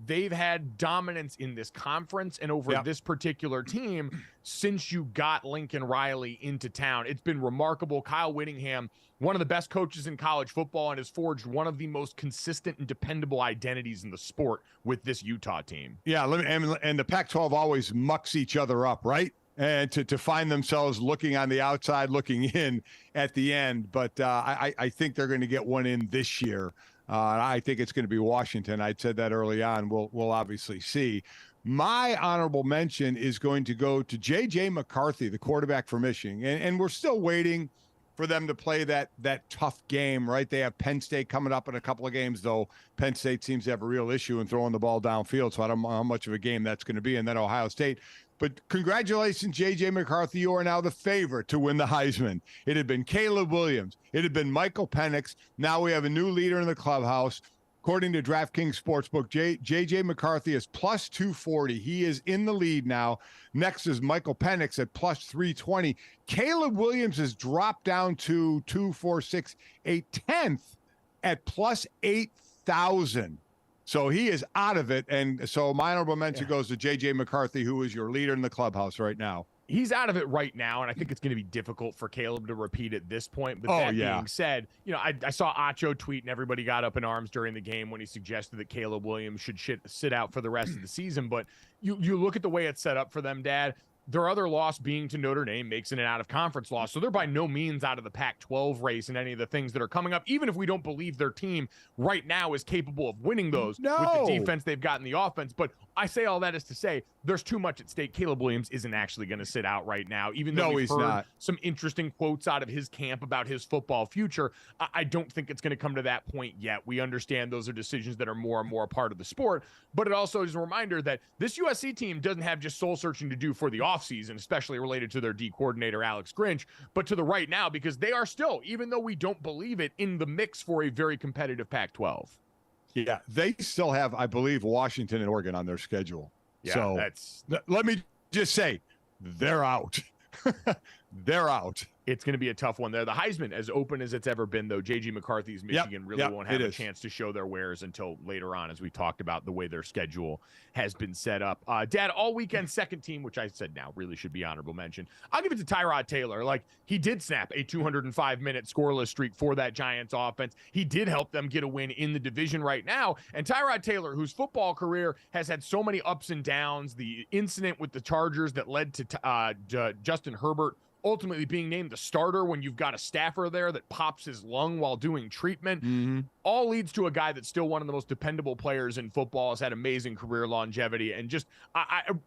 they've had dominance in this conference and over this particular team since you got Lincoln Riley into town. It's been remarkable. Kyle Whittingham, one of the best coaches in college football, and has forged one of the most consistent and dependable identities in the sport with this Utah team. Yeah, and the Pac-12 always mucks each other up, right? And to find themselves looking on the outside, looking in at the end. But I think they're going to get one in this year. I think it's going to be Washington. I said that early on. We'll obviously see. My honorable mention is going to go to J.J. McCarthy, the quarterback for Michigan. And we're still waiting for them to play that tough game, right? They have Penn State coming up in a couple of games, though Penn State seems to have a real issue in throwing the ball downfield, so I don't know how much of a game that's going to be. And then Ohio State. But congratulations, J.J. McCarthy. You are now the favorite to win the Heisman. It had been Caleb Williams. It had been Michael Penix. Now we have a new leader in the clubhouse. According to DraftKings Sportsbook, J.J. McCarthy is plus 240. He is in the lead now. Next is Michael Penix at plus 320. Caleb Williams has dropped down to 246, a tenth at plus 8,000. So he is out of it. And so my honorable mention goes to J.J. McCarthy, who is your leader in the clubhouse right now. He's out of it right now, and I think it's going to be difficult for Caleb to repeat at this point. But being said, I saw Acho tweet, and everybody got up in arms during the game when he suggested that Caleb Williams should sit out for the rest of the season. But you look at the way it's set up for them, Dad. Their other loss being to Notre Dame makes it an out-of-conference loss. So they're by no means out of the Pac-12 race and any of the things that are coming up, even if we don't believe their team right now is capable of winning those with the defense they've got in the offense. But I say all that is to say there's too much at stake. Caleb Williams isn't actually going to sit out right now, even though we've heard some interesting quotes out of his camp about his football future. I don't think it's going to come to that point yet. We understand those are decisions that are more and more a part of the sport, but it also is a reminder that this USC team doesn't have just soul searching to do for the offseason, especially related to their D coordinator, Alex Grinch, but to the right now, because they are still, even though we don't believe it, in the mix for a very competitive Pac-12. Yeah, they still have, I believe, Washington and Oregon on their schedule. Yeah, so let me just say, they're out. They're out. It's going to be a tough one there. The Heisman, as open as it's ever been, though, J.G. McCarthy's Michigan really won't have a chance to show their wares until later on, as we talked about the way their schedule has been set up. Dad, all weekend second team, which I said now really should be honorable mention. I'll give it to Tyrod Taylor. Like, he did snap a 205-minute scoreless streak for that Giants offense. He did help them get a win in the division right now. And Tyrod Taylor, whose football career has had so many ups and downs, the incident with the Chargers that led to Justin Herbert ultimately being named the starter when you've got a staffer there that pops his lung while doing treatment, all leads to a guy that's still one of the most dependable players in football, has had amazing career longevity, and just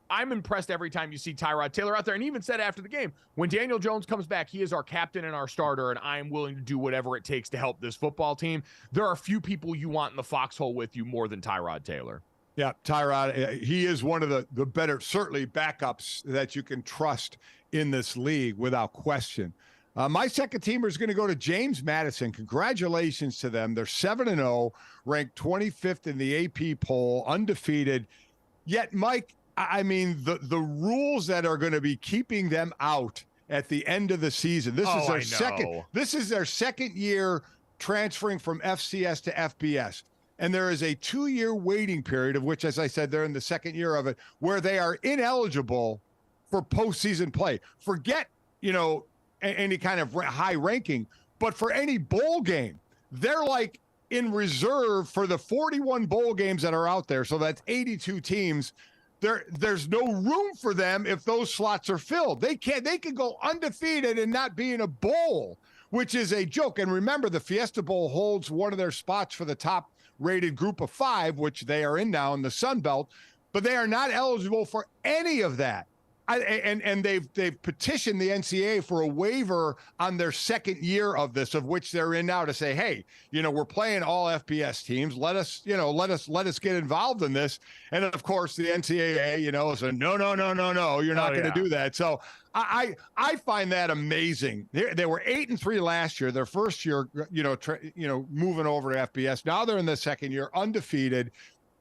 I'm impressed every time you see Tyrod Taylor out there. And even said after the game, when Daniel Jones comes back, he is our captain and our starter, and I am willing to do whatever it takes to help this football team. There are few people you want in the foxhole with you more than Tyrod Taylor. Yeah, Tyrod, he is one of the better, certainly backups that you can trust in this league without question. My second teamer is going to go to James Madison. Congratulations to them. They're 7-0, ranked 25th in the AP poll, undefeated. Yet, Mike, I mean, the rules that are going to be keeping them out at the end of the season. This is their second year transferring from FCS to FBS. And there is a 2-year waiting period, of which, as I said, they're in the second year of it, where they are ineligible for postseason play. Forget, any kind of high ranking, but for any bowl game, they're like in reserve for the 41 bowl games that are out there. So that's 82 teams. There's no room for them if those slots are filled. They can go undefeated and not be in a bowl, which is a joke. And remember, the Fiesta Bowl holds one of their spots for the top rated group of 5, which they are in now in the Sun Belt, but they are not eligible for any of that. And they've petitioned the NCAA for a waiver on their second year of this, of which they're in now, to say, hey, we're playing all FBS teams. Let us get involved in this. And of course, the NCAA, said, no, you're not going to do that. So I find that amazing. They were 8-3 last year, their first year, moving over to FBS. Now they're in the second year, undefeated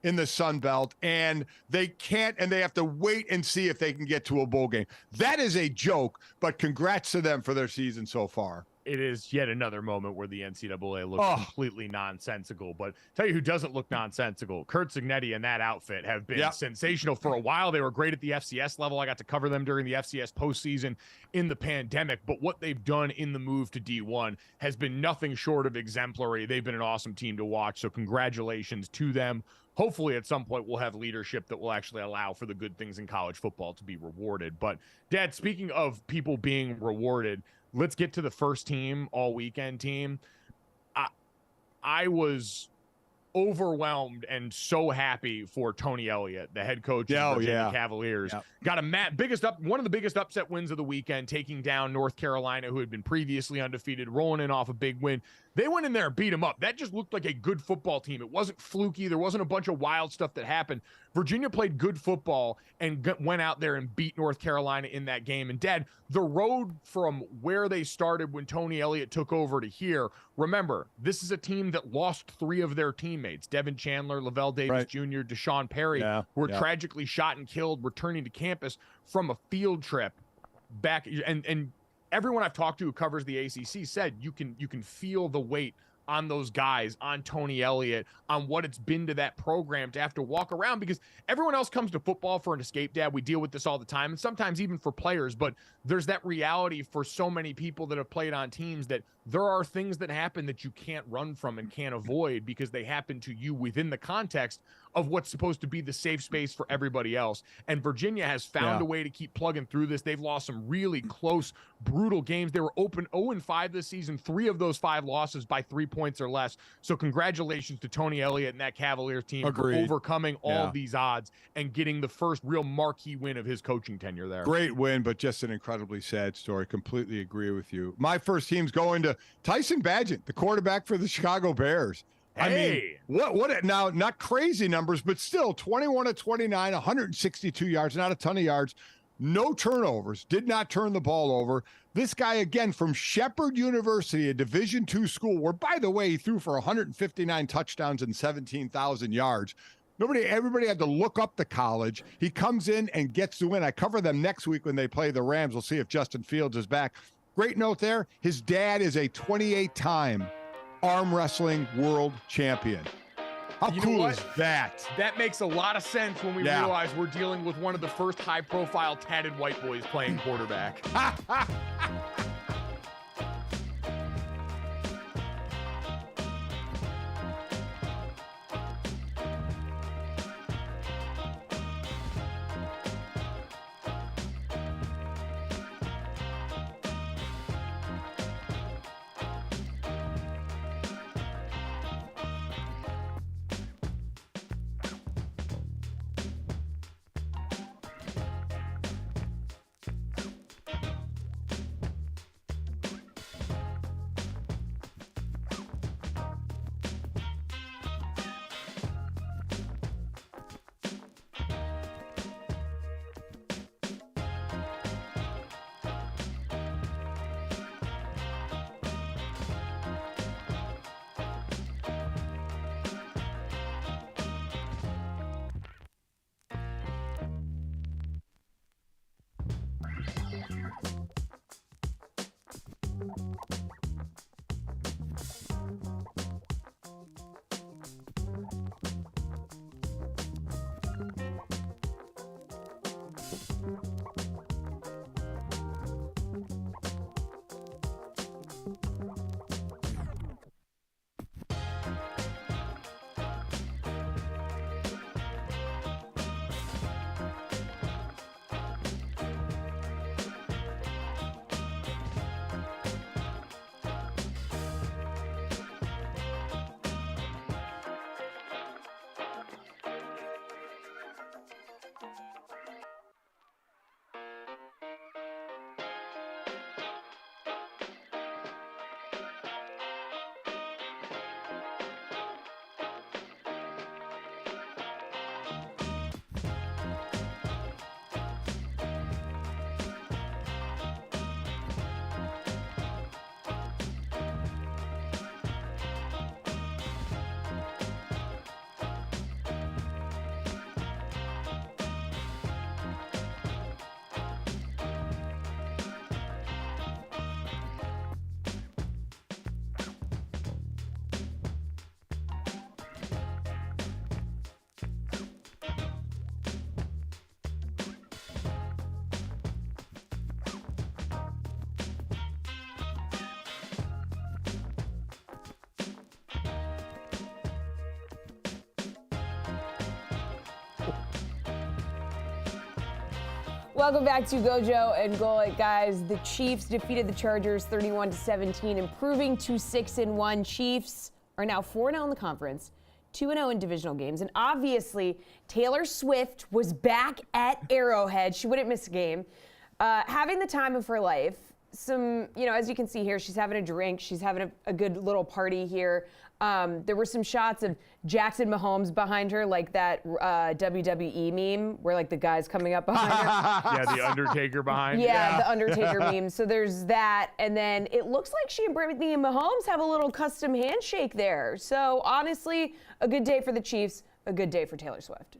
in the Sun Belt, and they have to wait and see if they can get to a bowl game. That is a joke, but congrats to them for their season so far. It is yet another moment where the NCAA looks completely nonsensical. But tell you who doesn't look nonsensical, Kurt Cignetti and that outfit have been sensational for a while. They were great at the FCS level. I got to cover them during the FCS postseason in the pandemic. But what they've done in the move to D1 has been nothing short of exemplary. They've been an awesome team to watch. So congratulations to them. Hopefully at some point we'll have leadership that will actually allow for the good things in college football to be rewarded. But Dad, speaking of people being rewarded, let's get to the first team, all weekend team. I was overwhelmed and so happy for Tony Elliott, the head coach of the Virginia Cavaliers. Got one of the biggest upset wins of the weekend, taking down North Carolina, who had been previously undefeated, rolling in off a big win. They went in there and beat them up. That just looked like a good football team. It wasn't fluky. There wasn't a bunch of wild stuff that happened. Virginia played good football and went out there and beat North Carolina in that game. And Dad, the road from where they started when Tony Elliott took over to here, remember, this is a team that lost 3 of their teammates, Devin Chandler, Lavelle Davis Jr., Deshaun Perry, who were tragically shot and killed returning to campus from a field trip back. And everyone I've talked to who covers the ACC said you can feel the weight on those guys, on Tony Elliott, on what it's been to that program to have to walk around, because everyone else comes to football for an escape, Dad. We deal with this all the time, and sometimes even for players, but there's that reality for so many people that have played on teams that there are things that happen that you can't run from and can't avoid because they happen to you within the context of what's supposed to be the safe space for everybody else. And Virginia has found a way to keep plugging through this. They've lost some really close, brutal games. They were open 0-5 this season, 3 of those 5 losses by 3 points or less. So congratulations to Tony Elliott and that Cavaliers team for overcoming all of these odds and getting the first real marquee win of his coaching tenure there. Great win, but just an incredibly sad story. Completely agree with you. My first team's going to Tyson Bagent, the quarterback for the Chicago Bears. I mean, what now, not crazy numbers, but still 21-29, 162 yards, not a ton of yards, no turnovers, did not turn the ball over. This guy, again, from Shepherd University, a Division II school, where, by the way, he threw for 159 touchdowns and 17,000 yards. Everybody had to look up the college. He comes in and gets the win. I cover them next week when they play the Rams. We'll see if Justin Fields is back. Great note there. His dad is a 28-time arm wrestling world champion. How cool is that? That makes a lot of sense when we realize we're dealing with one of the first high-profile tatted white boys playing quarterback. Welcome back to GoJo and Golic, guys. The Chiefs defeated the Chargers 31-17, improving to 6-1. Chiefs are now 4-0 in the conference, 2-0 in divisional games, and obviously Taylor Swift was back at Arrowhead. She wouldn't miss a game, having the time of her life. As you can see here, she's having a drink. She's having a good little party here. There were some shots of Jackson Mahomes behind her, like that WWE meme where like the guy's coming up behind her. Yeah, the Undertaker behind. Yeah, the Undertaker meme. So there's that. And then it looks like she and Brittany and Mahomes have a little custom handshake there. So honestly, a good day for the Chiefs, a good day for Taylor Swift.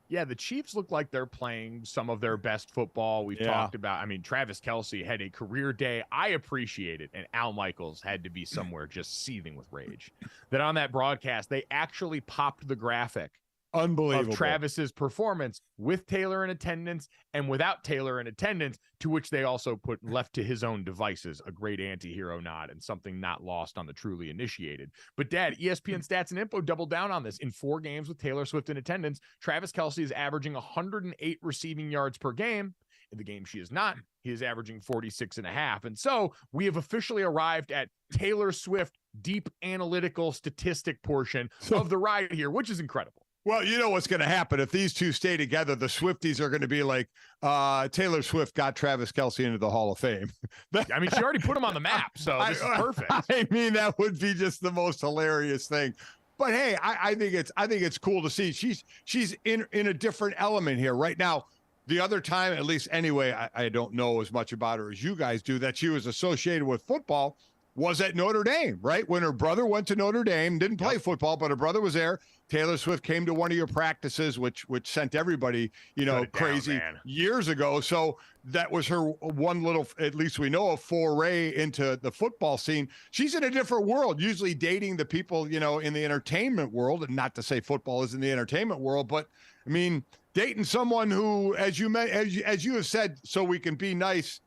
Yeah, the Chiefs look like they're playing some of their best football. We've talked about, Travis Kelce had a career day. I appreciate it. And Al Michaels had to be somewhere just seething with rage. That on that broadcast, they actually popped the graphic Unbelievable. of Travis's performance with Taylor in attendance and without Taylor in attendance, to which they also put left to his own devices, a great anti-hero nod and something not lost on the truly initiated. But Dad, ESPN Stats and Info doubled down on this. In 4 games with Taylor Swift in attendance, Travis Kelce is averaging 108 receiving yards per game. In the game she is not, he is averaging 46.5. And so we have officially arrived at Taylor Swift deep analytical statistic portion of the ride here, which is incredible. Well, you know what's going to happen. If these two stay together, the Swifties are going to be like, Taylor Swift got Travis Kelce into the Hall of Fame. She already put him on the map, so this is perfect. That would be just the most hilarious thing. But hey, I think it's cool to see. She's in a different element here right now. The other time, at least anyway, I don't know as much about her as you guys do, that she was associated with football was at Notre Dame, right? When her brother went to Notre Dame, didn't play football, but her brother was there. Taylor Swift came to one of your practices, which sent everybody, crazy years ago. So that was her one little, at least we know, a foray into the football scene. She's in a different world, usually dating the people, in the entertainment world. And not to say football is in the entertainment world, but dating someone who, as you have said, so we can be nice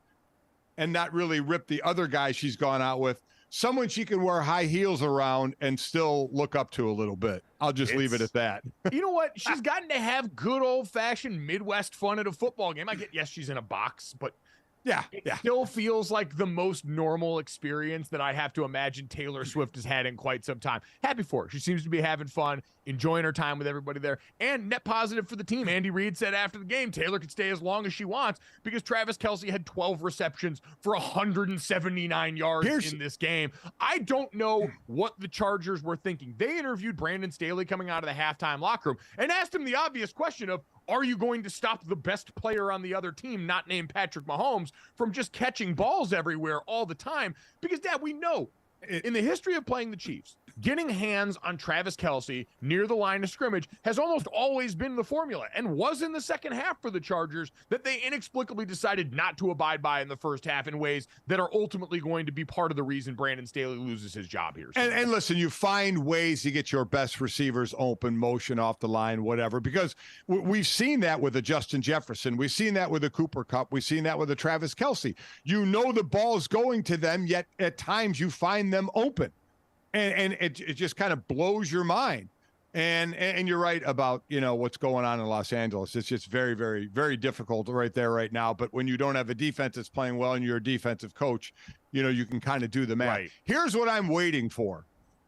and not really rip the other guy she's gone out with, someone she can wear high heels around and still look up to a little bit. I'll just leave it at that. You know what? She's gotten to have good old-fashioned Midwest fun at a football game. I get, yes, she's in a box, but it still feels like the most normal experience that I have to imagine Taylor Swift has had in quite some time. Happy for her. She seems to be having fun, enjoying her time with everybody there, and net positive for the team. Andy Reid said after the game, Taylor could stay as long as she wants because Travis Kelce had 12 receptions for 179 yards in this game. I don't know what the Chargers were thinking. They interviewed Brandon Staley coming out of the halftime locker room and asked him the obvious question of, are you going to stop the best player on the other team, not named Patrick Mahomes, from just catching balls everywhere all the time? Because, Dad, we know in the history of playing the Chiefs, getting hands on Travis Kelce near the line of scrimmage has almost always been the formula, and was in the second half for the Chargers that they inexplicably decided not to abide by in the first half in ways that are ultimately going to be part of the reason Brandon Staley loses his job here. And listen, you find ways to get your best receivers open, motion off the line, whatever, because we've seen that with a Justin Jefferson. We've seen that with a Cooper Kupp. We've seen that with a Travis Kelce. You know the ball's going to them, yet at times you find them open. And it just kind of blows your mind. And you're right about, what's going on in Los Angeles. It's just very, very, very difficult right there right now. But when you don't have a defense that's playing well and you're a defensive coach, you can kind of do the math. Right. Here's what I'm waiting for.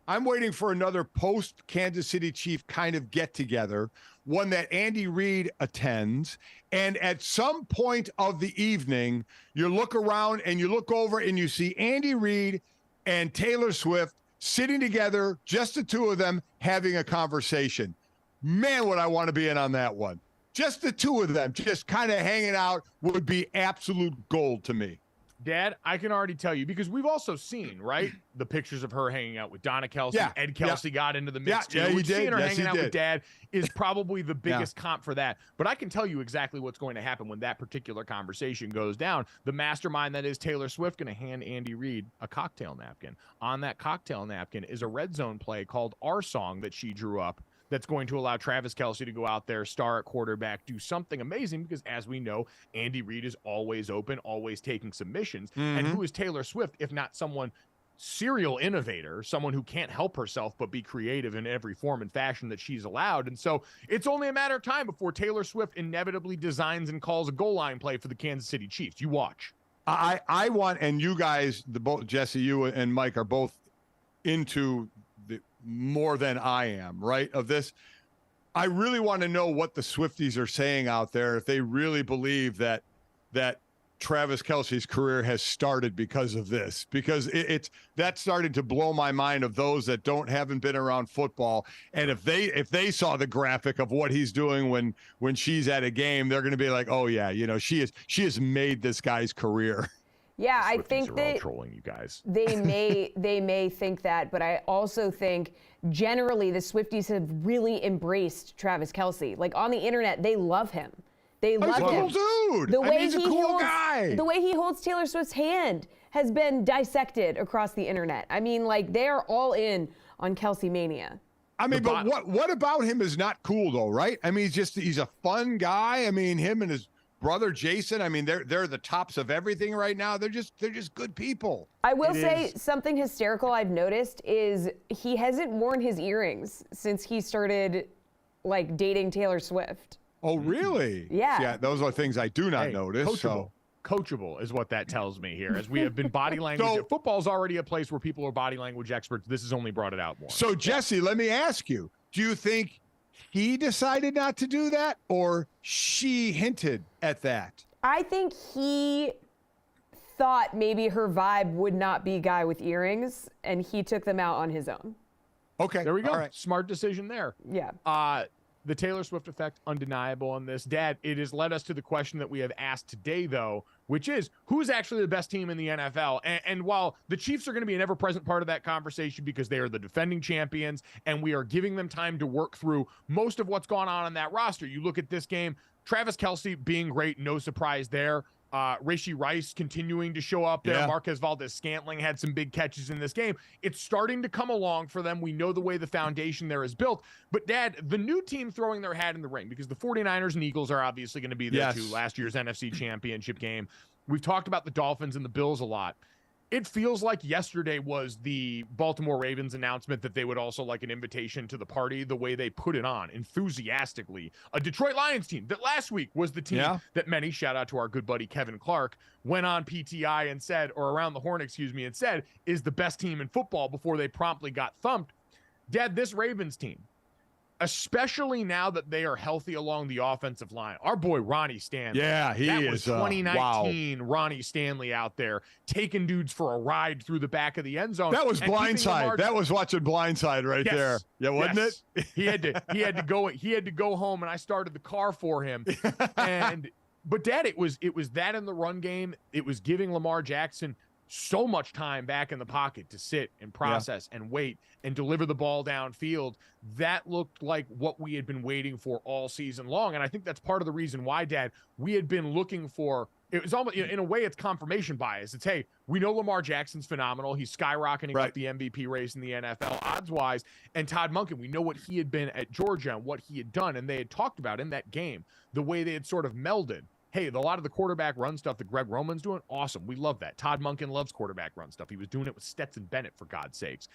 I'm waiting for another post-Kansas City Chief kind of get-together, one that Andy Reid attends. And at some point of the evening, you look around and you look over and you see Andy Reid and Taylor Swift sitting together, just the two of them having a conversation. Man, would I want to be in on that one. Just the two of them, just kind of hanging out would be absolute gold to me. Dad, I can already tell you, because we've also seen, right, the pictures of her hanging out with Donna Kelce. Yeah. Ed Kelce got into the mix, too. he did. Seeing her Yes, hanging he out did. with Dad is probably the biggest comp for that. But I can tell you exactly what's going to happen when that particular conversation goes down. The mastermind that is Taylor Swift going to hand Andy Reid a cocktail napkin. On that cocktail napkin is a red zone play called Our Song that she drew up, that's going to allow Travis Kelce to go out there, star at quarterback, do something amazing, because as we know, Andy Reid is always open, always taking submissions. And who is Taylor Swift if not someone serial innovator, someone who can't help herself but be creative in every form and fashion that she's allowed. And so it's only a matter of time before Taylor Swift inevitably designs and calls a goal line play for the Kansas City Chiefs. You watch. I want, and you guys, both Jesse, you and Mike are both into the more than I am, right? Of this. I really want to know what the Swifties are saying out there, if they really believe that Travis Kelce's career has started because of this, because that's starting to blow my mind of those that haven't been around football. And if they saw the graphic of what he's doing when she's at a game, they're going to be like, oh yeah, she has made this guy's career. Yeah, I think they're trolling you guys. They may think that, but I also think generally the Swifties have really embraced Travis Kelce. Like on the internet, they love him. They love him. He's a cool dude. He's a cool guy. The way he holds Taylor Swift's hand has been dissected across the internet. I mean, like they're all in on Kelce mania. I mean, but what about him is not cool though, right? I mean, he's a fun guy. I mean, him and his brother Jason, I mean, they're the tops of everything right now. They're just good people. I will say something hysterical I've noticed is he hasn't worn his earrings since he started like dating Taylor Swift. Oh, really? Yeah. Yeah, those are things I do not notice. Coachable is what that tells me here. As we have been body language. Football's already a place where people are body language experts. This has only brought it out more. So, Jesse, let me ask you, do you think he decided not to do that or she hinted at that? I think he thought maybe her vibe would not be guy with earrings, and he took them out on his own. Okay. There we go. All right. Smart decision there. Yeah. The Taylor Swift effect, undeniable on this. Dad, it has led us to the question that we have asked today, though, which is, who's actually the best team in the NFL? And while the Chiefs are going to be an ever-present part of that conversation because they are the defending champions, and we are giving them time to work through most of what's gone on in that roster. You look at this game, Travis Kelce being great, no surprise there. Rashee Rice continuing to show up there. Yeah. Marquez Valdes-Scantling had some big catches in this game. It's starting to come along for them. We know the way the foundation there is built. But, Dad, the new team throwing their hat in the ring, because the 49ers and Eagles are obviously going to be there too. Last year's NFC Championship game. We've talked about the Dolphins and the Bills a lot. It feels like yesterday was the Baltimore Ravens announcement that they would also like an invitation to the party, the way they put it on enthusiastically. A Detroit Lions team that last week was the team that many, shout out to our good buddy Kevin Clark, went on PTI and said, or around the horn, and said, is the best team in football before they promptly got thumped. Dad, this Ravens team, especially now that they are healthy along the offensive line. Our boy Ronnie Stanley. Yeah, he that is. Was 2019 Ronnie Stanley out there taking dudes for a ride through the back of the end zone. That was Blindside. That was watching Blindside right there. Yeah, wasn't it? He had to go home, and I started the car for him. But Dad, it was that in the run game. It was giving Lamar Jackson so much time back in the pocket to sit and process and wait and deliver the ball downfield. That looked like what we had been waiting for all season long. And I think that's part of the reason why, Dad, we had been looking for, it was almost, in a way, it's confirmation bias. It's, hey, we know Lamar Jackson's phenomenal. He's skyrocketing up the MVP race in the NFL odds-wise. And Todd Monken, we know what he had been at Georgia and what he had done. And they had talked about in that game, the way they had sort of melded. Hey, a lot of the quarterback run stuff that Greg Roman's doing, awesome. We love that. Todd Monken loves quarterback run stuff. He was doing it with Stetson Bennett, for God's sakes.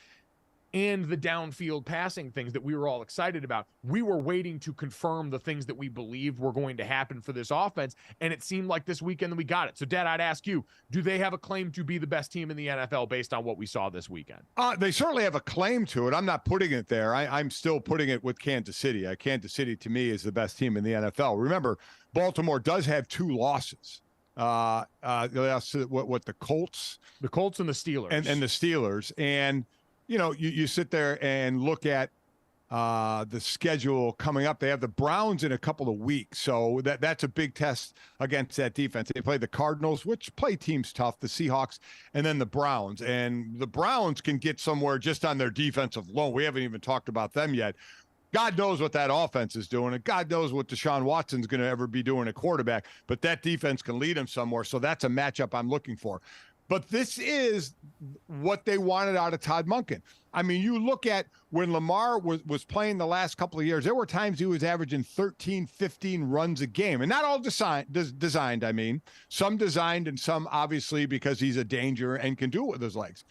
And the downfield passing things that we were all excited about. We were waiting to confirm the things that we believed were going to happen for this offense, and it seemed like this weekend that we got it. So, Dad, I'd ask you, do they have a claim to be the best team in the NFL based on what we saw this weekend? They certainly have a claim to it. I'm not putting it there. I'm still putting it with Kansas City. Kansas City, to me, is the best team in the NFL. Remember, Baltimore does have 2 losses. What the Colts? The Colts and the Steelers. And the Steelers. And, you know, you sit there and look at the schedule coming up. They have the Browns in a couple of weeks. So that's a big test against that defense. They play the Cardinals, which play teams tough, the Seahawks, and then the Browns. And the Browns can get somewhere just on their defensive alone. We haven't even talked about them yet. God knows what that offense is doing, and God knows what Deshaun Watson's going to ever be doing at quarterback, but that defense can lead him somewhere, so that's a matchup I'm looking for. But this is what they wanted out of Todd Monken. I mean, you look at when Lamar was playing the last couple of years, there were times he was averaging 13, 15 runs a game, and not all designed, I mean. Some designed and some obviously because he's a danger and can do it with his legs.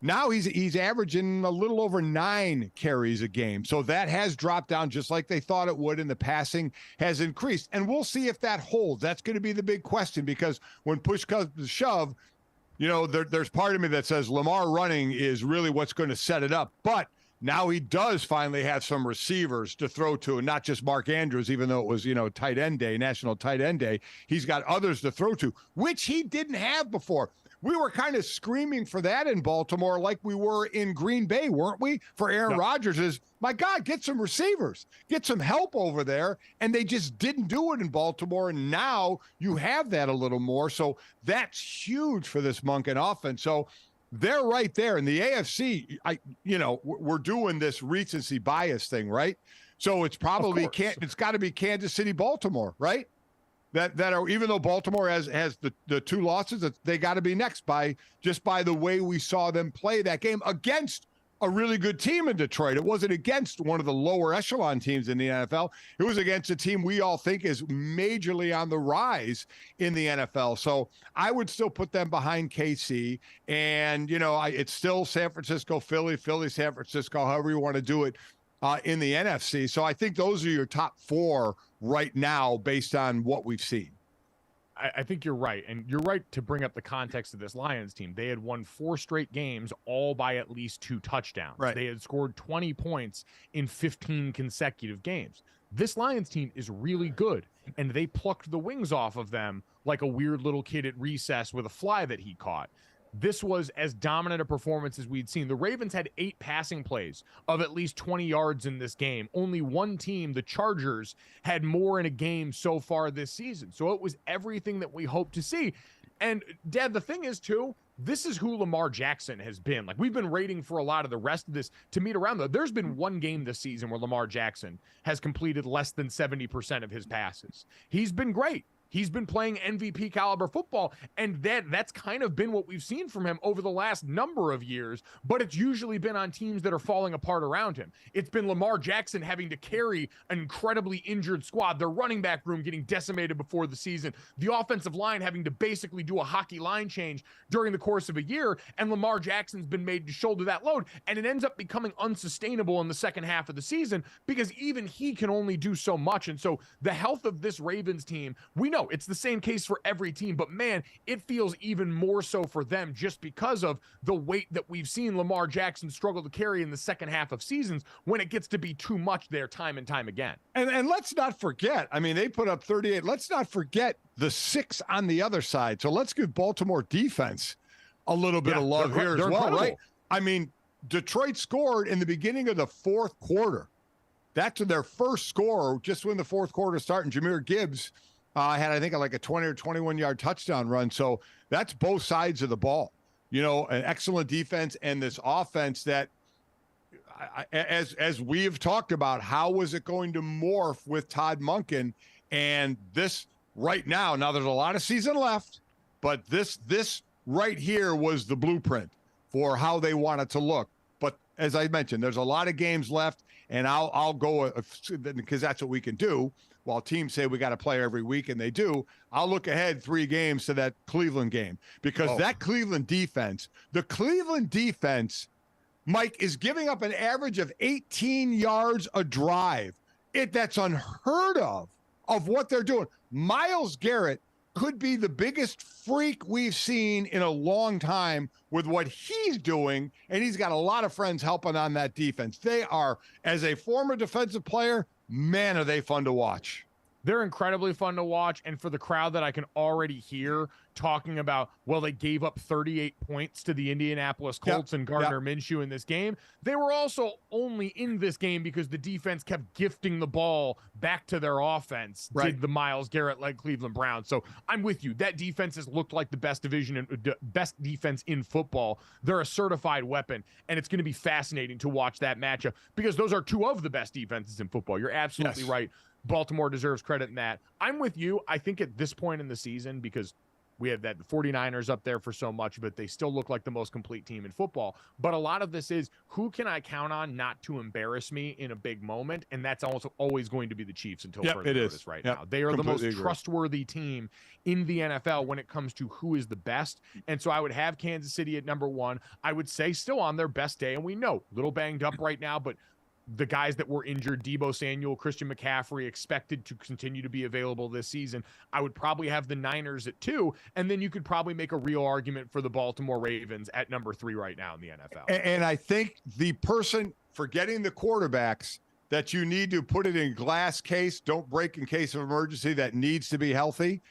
Now he's averaging a little over 9 carries a game. So that has dropped down just like they thought it would, and the passing has increased. And we'll see if that holds. That's going to be the big question, because when push comes to shove, there's part of me that says Lamar running is really what's going to set it up. But now he does finally have some receivers to throw to, and not just Mark Andrews, even though it was, tight end day, National Tight End Day. He's got others to throw to, which he didn't have before. We were kind of screaming for that in Baltimore like we were in Green Bay, weren't we? For Aaron Rodgers is, my God, get some receivers, get some help over there. And they just didn't do it in Baltimore. And now you have that a little more. So that's huge for this Monken offense. So they're right there. In the AFC, we're doing this recency bias thing, right? So it's probably, it's got to be Kansas City, Baltimore, right? That are, even though Baltimore has the 2 losses, they got to be next by the way we saw them play that game against a really good team in Detroit. It wasn't against one of the lower echelon teams in the NFL. It was against a team we all think is majorly on the rise in the NFL. So I would still put them behind KC. And, it's still San Francisco, Philly, San Francisco, however you want to do it in the NFC. So I think those are your top 4 right now based on what we've seen. I think you're right. And you're right to bring up the context of this Lions team. They had won 4 straight games, all by at least 2 touchdowns. Right. They had scored 20 points in 15 consecutive games. This Lions team is really good, and they plucked the wings off of them like a weird little kid at recess with a fly that he caught. This was as dominant a performance as we'd seen. The Ravens had 8 passing plays of at least 20 yards in this game. Only one team, the Chargers, had more in a game so far this season. So it was everything that we hoped to see. And, Dad, the thing is, too, this is who Lamar Jackson has been. Like, we've been rating for a lot of the rest of this to meet around, though. There's been one game this season where Lamar Jackson has completed less than 70% of his passes. He's been great. He's been playing MVP caliber football, and that's kind of been what we've seen from him over the last number of years, but it's usually been on teams that are falling apart around him. It's been Lamar Jackson having to carry an incredibly injured squad, their running back room getting decimated before the season, the offensive line having to basically do a hockey line change during the course of a year, and Lamar Jackson's been made to shoulder that load, and it ends up becoming unsustainable in the second half of the season because even he can only do so much. And so the health of this Ravens team, we know it's the same case for every team, but man, it feels even more so for them just because of the weight that we've seen Lamar Jackson struggle to carry in the second half of seasons when it gets to be too much there time and time again. And let's not forget, I mean, they put up 38. Let's not forget the 6 on the other side. So let's give Baltimore defense a little bit of love here as well, incredible. Right? I mean, Detroit scored in the beginning of the 4th quarter. That's their first score just when the 4th quarter started. Jahmyr Gibbs had, I think, like a 20 or 21-yard touchdown run. So that's both sides of the ball. An excellent defense and this offense that, as we have talked about, how was it going to morph with Todd Monken? And this right now there's a lot of season left, but this right here was the blueprint for how they want it to look. But as I mentioned, there's a lot of games left, and I'll go because that's what we can do. While teams say we got to play every week, and they do, I'll look ahead 3 games to that Cleveland game because that Cleveland defense, Mike, is giving up an average of 18 yards a drive. That's unheard of what they're doing. Myles Garrett could be the biggest freak we've seen in a long time with what he's doing, and he's got a lot of friends helping on that defense. They are, as a former defensive player, man, are they fun to watch. They're incredibly fun to watch, and for the crowd that I can already hear talking about, well, they gave up 38 points to the Indianapolis Colts and Gardner Minshew in this game. They were also only in this game because the defense kept gifting the ball back to their offense, did the Myles Garrett-led Cleveland Browns. So I'm with you. That defense has looked like the best defense in football. They're a certified weapon, and it's going to be fascinating to watch that matchup because those are 2 of the best defenses in football. You're absolutely right. Baltimore deserves credit in that. I'm with you. I think at this point in the season, because We have that 49ers up there for so much, but they still look like the most complete team in football. But a lot of this is, who can I count on not to embarrass me in a big moment? And that's also always going to be the Chiefs until further notice right now. They are the most trustworthy team in the NFL when it comes to who is the best. And so I would have Kansas City at number 1. I would say still on their best day. And we know, a little banged up right now, but the guys that were injured, Deebo Samuel, Christian McCaffrey, expected to continue to be available this season. I would probably have the Niners at 2, and then you could probably make a real argument for the Baltimore Ravens at number 3 right now in the NFL. And I think the person, forgetting the quarterbacks, that you need to put it in glass case, don't break in case of emergency, that needs to be healthy.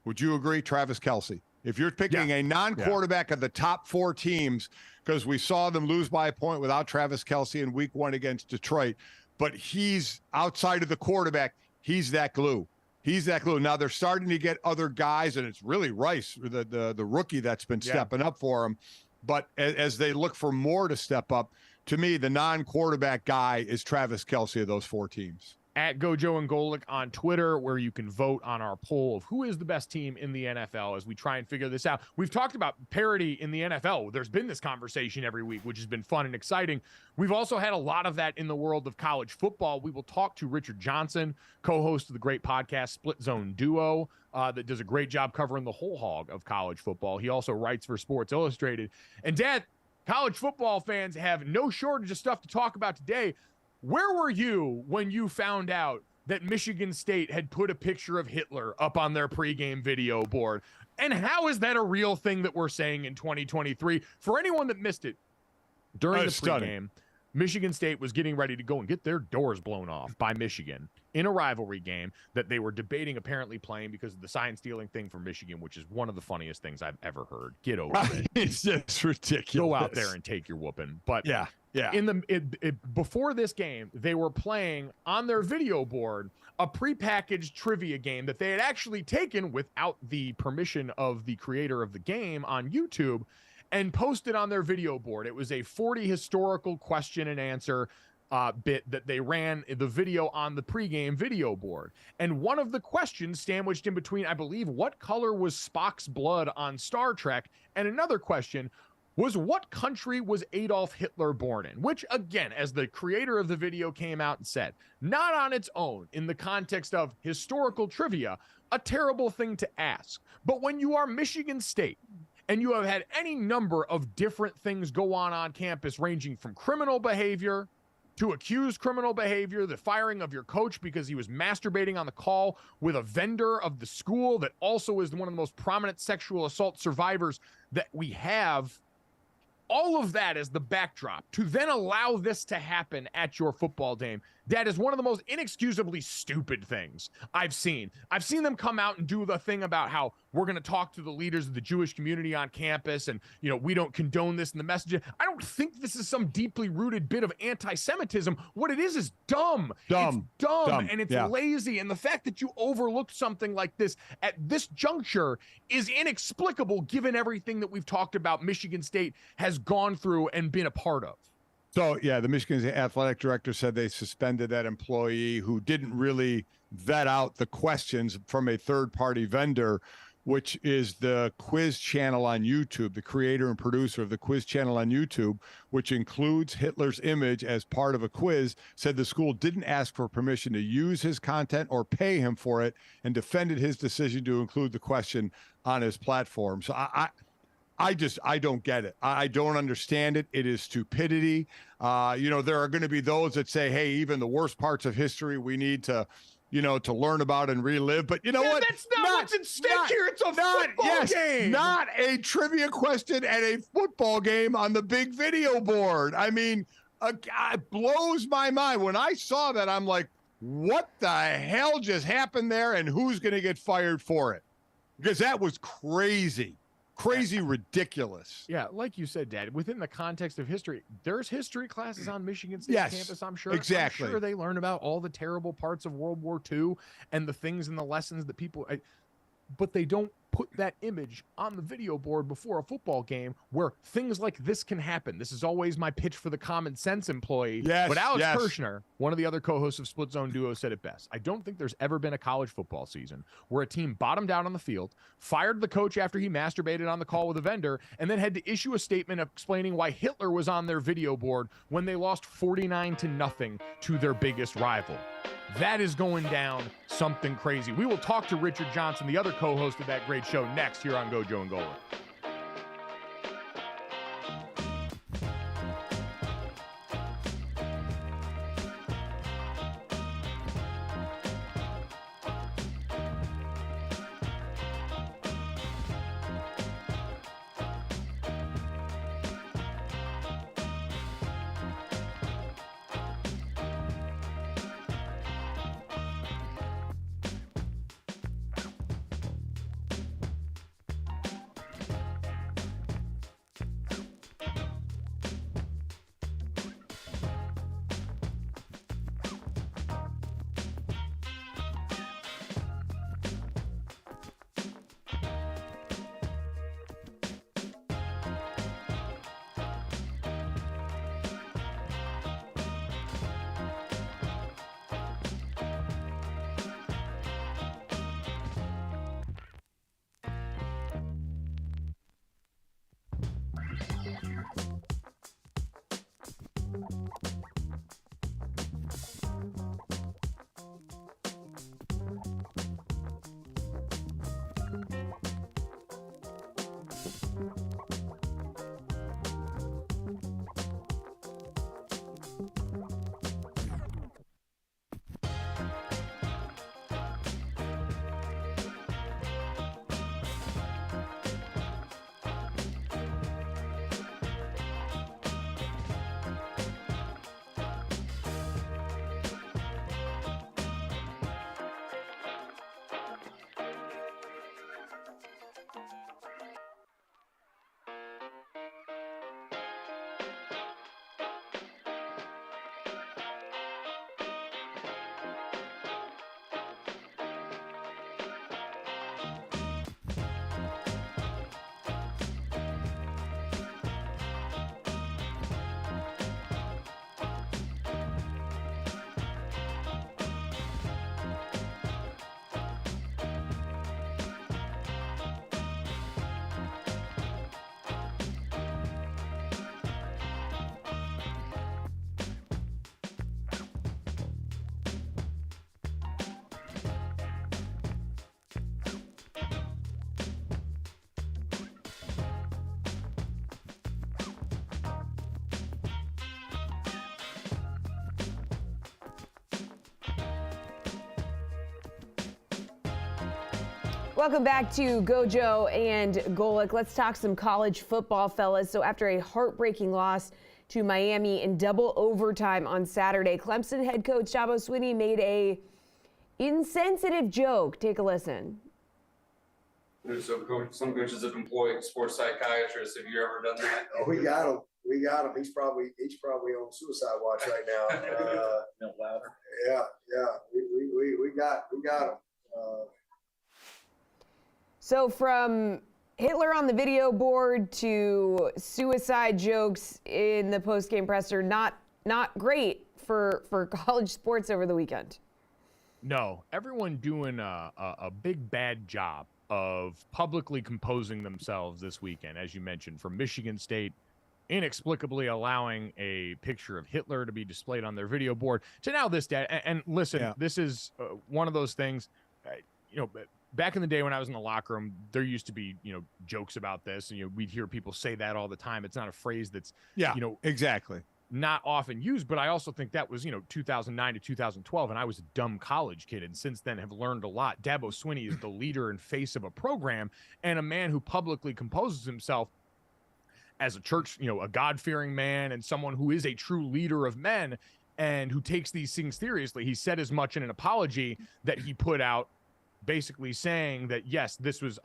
Would you agree, Travis Kelce? If you're picking a non-quarterback of the top 4 teams, because we saw them lose by a point without Travis Kelce in week 1 against Detroit, but he's outside of the quarterback. He's that glue. He's that glue. Now they're starting to get other guys, and it's really Rice, the rookie that's been stepping up for him. But as they look for more to step up, to me, the non-quarterback guy is Travis Kelce of those 4 teams. At GoJo and Golic on Twitter, where you can vote on our poll of who is the best team in the NFL as we try and figure this out. We've talked about parity in the NFL. There's been this conversation every week, which has been fun and exciting. We've also had a lot of that in the world of college football. We will talk to Richard Johnson, co-host of the great podcast Split Zone Duo, that does a great job covering the whole hog of college football. He also writes for Sports Illustrated. And Dad, college football fans have no shortage of stuff to talk about today. Where were you when you found out that Michigan State had put a picture of Hitler up on their pregame video board? And how is that a real thing that we're saying in 2023? For anyone that missed it, during the pregame, Michigan State was getting ready to go and get their doors blown off by Michigan in a rivalry game that they were debating apparently playing because of the sign stealing thing for Michigan, which is one of the funniest things I've ever heard. Get over it. It's just ridiculous. Go out there and take your whooping. But yeah. Before this game, they were playing on their video board a prepackaged trivia game that they had actually taken without the permission of the creator of the game on YouTube and posted on their video board. It was a 40 historical question and answer bit that they ran the video on the pregame video board. And one of the questions sandwiched in between, I believe, what color was Spock's blood on Star Trek? And another question was, what country was Adolf Hitler born in? Which, again, as the creator of the video came out and said, not on its own, in the context of historical trivia, a terrible thing to ask. But when you are Michigan State, and you have had any number of different things go on campus, ranging from criminal behavior to accused criminal behavior, the firing of your coach because he was masturbating on the call with a vendor of the school that also is one of the most prominent sexual assault survivors that we have, all of that as the backdrop to then allow this to happen at your football game. That is one of the most inexcusably stupid things I've seen. I've seen them come out and do the thing about how we're going to talk to the leaders of the Jewish community on campus and, we don't condone this in the message. I don't think this is some deeply rooted bit of anti-Semitism. What it is dumb. It's dumb. And it's lazy. And the fact that you overlooked something like this at this juncture is inexplicable given everything that we've talked about Michigan State has gone through and been a part of. So, the Michigan athletic director said they suspended that employee who didn't really vet out the questions from a third-party vendor, which is the quiz channel on YouTube, the creator and producer of the quiz channel on YouTube, which includes Hitler's image as part of a quiz, said the school didn't ask for permission to use his content or pay him for it, and defended his decision to include the question on his platform. So I don't get it. I don't understand it. It is stupidity. There are going to be those that say, hey, even the worst parts of history we need to, to learn about and relive. But you know what? That's not what's at stake here. It's a football game. Not a trivia question at a football game on the big video board. I mean, it blows my mind. When I saw that, I'm like, what the hell just happened there? And who's going to get fired for it? Because that was crazy. Crazy, ridiculous. Yeah, like you said, Dad, within the context of history, there's history classes on Michigan State campus, I'm sure. Exactly. I'm sure they learn about all the terrible parts of World War II and the things and the lessons that people... but they don't put that image on the video board before a football game where things like this can happen. This is always my pitch for the common sense employee. Yes, but Alex yes. Kirshner, one of the other co-hosts of Split Zone Duo, said it best. I don't think there's ever been a college football season where a team bottomed out on the field, fired the coach after he masturbated on the call with a vendor, and then had to issue a statement explaining why Hitler was on their video board when they lost 49-0 to their biggest rival. That is going down something crazy. We will talk to Richard Johnson, the other co-host of that great show, next here on GoJo and Golic. Welcome back to GoJo and Golic. Let's talk some college football, fellas. So after a heartbreaking loss to Miami in double overtime on Saturday, Clemson head coach Dabo Swinney made a insensitive joke. Take a listen. So some coaches have employed sports psychiatrists. Have you ever done that? Oh, we got him. We got him. He's probably on suicide watch right now. No louder. Yeah. We got him. So from Hitler on the video board to suicide jokes in the post-game presser, not great for college sports over the weekend. No, everyone doing a big bad job of publicly composing themselves this weekend, as you mentioned, from Michigan State, inexplicably allowing a picture of Hitler to be displayed on their video board, to now this day. And listen, This is one of those things, back in the day when I was in the locker room, there used to be, jokes about this, and we'd hear people say that all the time. It's not a phrase that's, exactly, not often used, but I also think that was, 2009 to 2012, and I was a dumb college kid, and since then have learned a lot. Dabo Swinney is the leader and face of a program, and a man who publicly composes himself as a church, a God-fearing man, and someone who is a true leader of men, and who takes these things seriously. He said as much in an apology that he put out, basically saying that, yes, this was,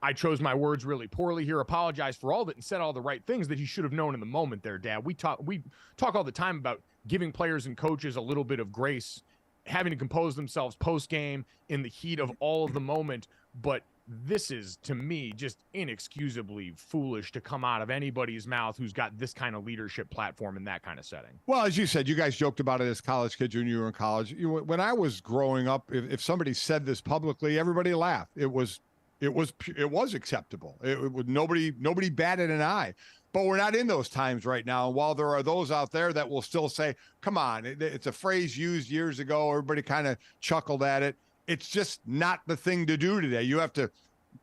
I chose my words really poorly here, apologized for all of it, and said all the right things that he should have known in the moment there, Dad. We talk all the time about giving players and coaches a little bit of grace, having to compose themselves post-game in the heat of all of the moment, but this is, to me, just inexcusably foolish to come out of anybody's mouth who's got this kind of leadership platform in that kind of setting. Well, as you said, you guys joked about it as college kids when you were in college. When I was growing up, if somebody said this publicly, everybody laughed. It was acceptable. It was nobody batted an eye. But we're not in those times right now. And while there are those out there that will still say, come on, it's a phrase used years ago. Everybody kind of chuckled at it. It's just not the thing to do today. You have to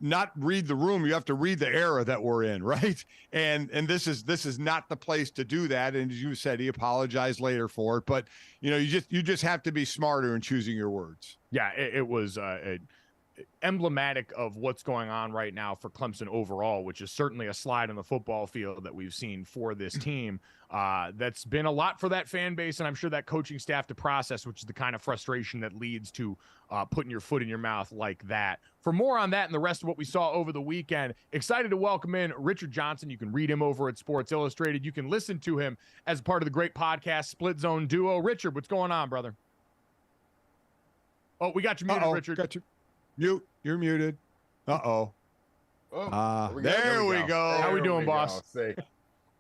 not read the room. You have to read the era that we're in, right? And this is not the place to do that. And as you said, he apologized later for it. But, you just have to be smarter in choosing your words. Yeah, it was emblematic of what's going on right now for Clemson overall, which is certainly a slide on the football field that we've seen for this team. That's been a lot for that fan base, and I'm sure that coaching staff to process, which is the kind of frustration that leads to putting your foot in your mouth like that. For more on that and the rest of what we saw over the weekend, excited to welcome in Richard Johnson. You can read him over at Sports Illustrated. You can listen to him as part of the great podcast Split Zone Duo. Richard, what's going on, brother? Oh, we got you muted, Richard. Got you. Mute. You're muted. Uh-oh. There we go. How we doing, boss?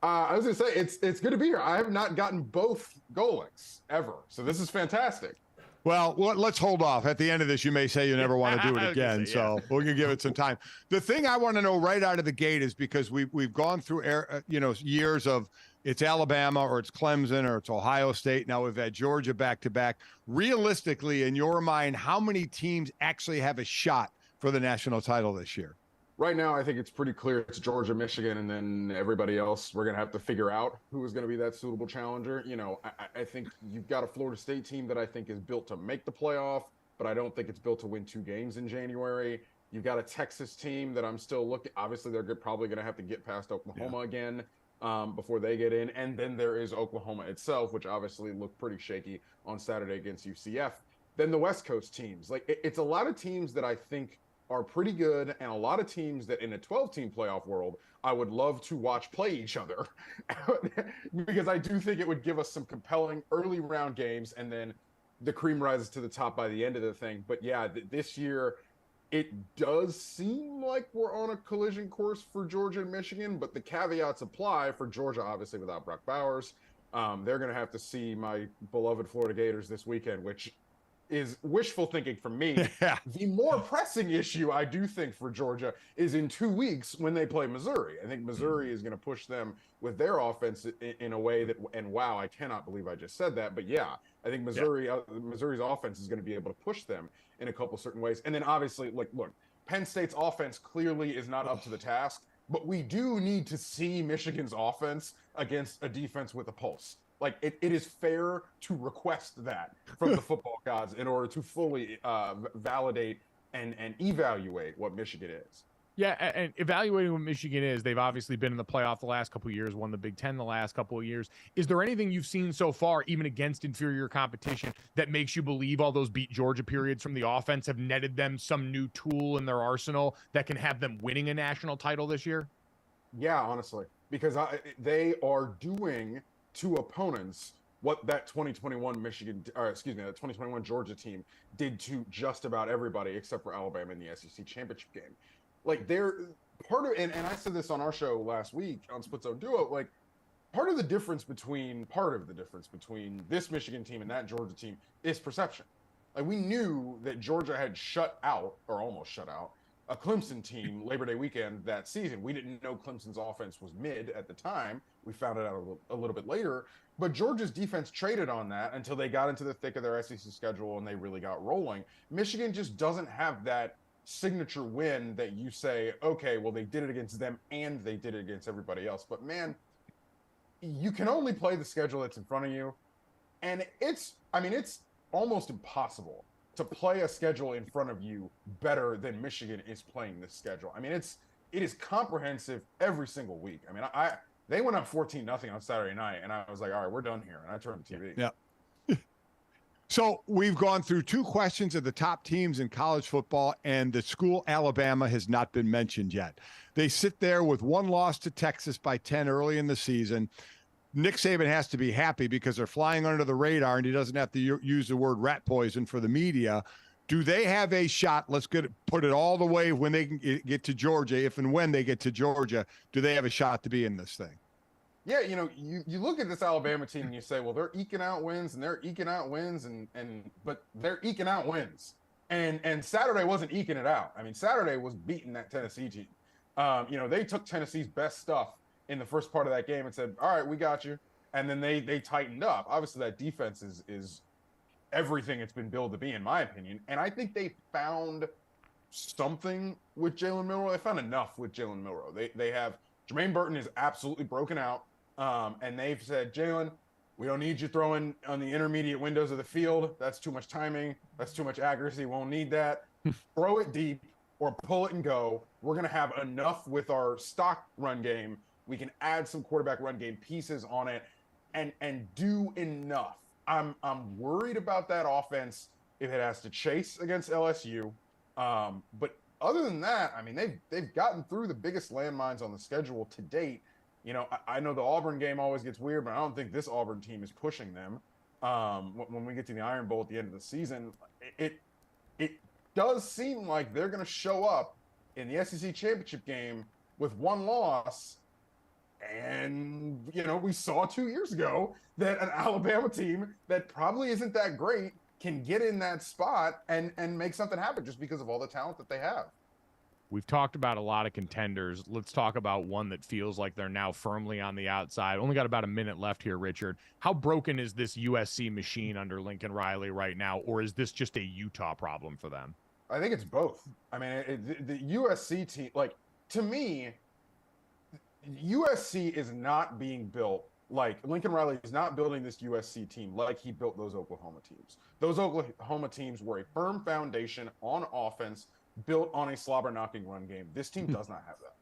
I was going to say, it's good to be here. I have not gotten both Golics ever, so this is fantastic. Well, let's hold off. At the end of this, you may say you never want to do it again, so we're going to give it some time. The thing I want to know right out of the gate is because we've gone through years of it's Alabama or it's Clemson or it's Ohio State. Now we've had Georgia back-to-back. Realistically, in your mind, how many teams actually have a shot for the national title this year? Right now, I think it's pretty clear it's Georgia, Michigan, and then everybody else. We're going to have to figure out who is going to be that suitable challenger. I think you've got a Florida State team that I think is built to make the playoff, but I don't think it's built to win 2 games in January. You've got a Texas team that I'm still looking. Obviously, they're probably going to have to get past Oklahoma again before they get in. And then there is Oklahoma itself, which obviously looked pretty shaky on Saturday against UCF. Then the West Coast teams. It's a lot of teams that I think are pretty good, and a lot of teams that in a 12-team playoff world, I would love to watch play each other because I do think it would give us some compelling early round games, and then the cream rises to the top by the end of the thing. But yeah, this year, it does seem like we're on a collision course for Georgia and Michigan, but the caveats apply for Georgia, obviously, without Brock Bowers. They're going to have to see my beloved Florida Gators this weekend, which is wishful thinking for me. Yeah. The more pressing issue I do think for Georgia is in 2 weeks when they play Missouri. I think Missouri is going to push them with their offense in a way that, and wow, I cannot believe I just said that, but yeah, I think Missouri's offense is going to be able to push them in a couple certain ways. And then obviously, look, Penn State's offense clearly is not up to the task, but we do need to see Michigan's offense against a defense with a pulse. It is fair to request that from the football gods in order to fully validate and evaluate what Michigan is. Yeah, and evaluating what Michigan is, they've obviously been in the playoff the last couple of years, won the Big Ten the last couple of years. Is there anything you've seen so far, even against inferior competition, that makes you believe all those beat Georgia periods from the offense have netted them some new tool in their arsenal that can have them winning a national title this year? Yeah, honestly, because they are doing to opponents what that 2021 that 2021 Georgia team did to just about everybody except for Alabama in the SEC championship game. They're part of, and I said this on our show last week on Split Zone Duo, part of the difference between this Michigan team and that Georgia team is perception. We knew that Georgia had shut out, or almost shut out, a Clemson team Labor Day weekend that season. We didn't know Clemson's offense was mid at the time. We found it out a little bit later. But Georgia's defense traded on that until they got into the thick of their SEC schedule and they really got rolling. Michigan just doesn't have that signature win that you say, okay, well, they did it against them and they did it against everybody else. But man, you can only play the schedule that's in front of you. And it's almost impossible to play a schedule in front of you better than Michigan is playing this schedule. It is comprehensive every single week. They went up 14-0 on Saturday night, and I was like, all right, we're done here. And I turned the TV. Yeah. So we've gone through 2 questions of the top teams in college football, and the school Alabama has not been mentioned yet. They sit there with 1 loss to Texas by 10 early in the season. Nick Saban has to be happy because they're flying under the radar and he doesn't have to use the word rat poison for the media. Do they have a shot? Let's put it all the way when they can get to Georgia. If and when they get to Georgia, do they have a shot to be in this thing? Yeah, you look at this Alabama team and you say, well, they're eking out wins but they're eking out wins. And Saturday wasn't eking it out. I mean, Saturday was beating that Tennessee team. They took Tennessee's best stuff in the first part of that game and said, all right, we got you. And then they tightened up. Obviously, that defense is everything it's been billed to be, in my opinion. And I think they found something with Jalen Milroe. They found enough with Jalen Milroe. They have Jermaine Burton is absolutely broken out. And they've said, Jalen, we don't need you throwing on the intermediate windows of the field. That's too much timing. That's too much accuracy. Won't need that. Throw it deep or pull it and go. We're going to have enough with our stock run game. We can add some quarterback run game pieces on it and do enough. I'm worried about that offense if it has to chase against LSU. But other than that, I mean, they've gotten through the biggest landmines on the schedule to date. I know the Auburn game always gets weird, but I don't think this Auburn team is pushing them. When we get to the Iron Bowl at the end of the season, it does seem like they're going to show up in the SEC championship game with one loss. And, we saw 2 years ago that an Alabama team that probably isn't that great can get in that spot and make something happen just because of all the talent that they have. We've talked about a lot of contenders. Let's talk about one that feels like they're now firmly on the outside. Only got about a minute left here, Richard. How broken is this USC machine under Lincoln Riley right now, or is this just a Utah problem for them? I think it's both. I mean, the USC team, to me, USC is not being built like Lincoln Riley is not building this USC team like he built those Oklahoma teams. Those Oklahoma teams were a firm foundation on offense built on a slobber-knocking run game. This team does not have that.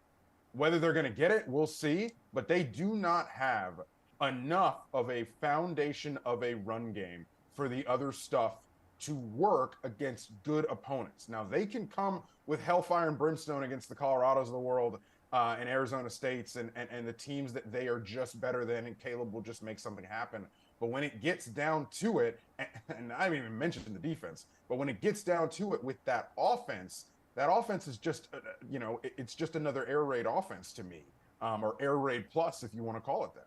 Whether they're going to get it, we'll see, but they do not have enough of a foundation of a run game for the other stuff to work against good opponents. Now, they can come with hellfire and brimstone against the Colorados of the world and Arizona States and the teams that they are just better than, and Caleb will just make something happen. But when it gets down to it, and I haven't even mentioned the defense, but when it gets down to it with that offense is just, it's just another air raid offense to me, or air raid plus, if you want to call it that.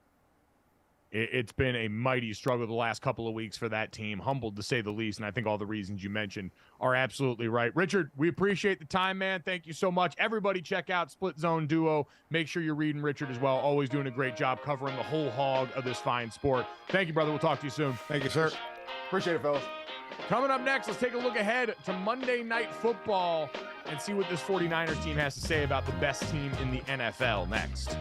It's been a mighty struggle the last couple of weeks for that team, humbled to say the least, and I think all the reasons you mentioned are absolutely right. Richard, we appreciate the time, man. Thank you so much. Everybody check out Split Zone Duo. Make sure you're reading Richard as well. Always doing a great job covering the whole hog of this fine sport. Thank you, brother. We'll talk to you soon. Thank you, sir. Appreciate it, fellas. Coming up next, let's take a look ahead to Monday Night Football and see what this 49ers team has to say about the best team in the NFL next.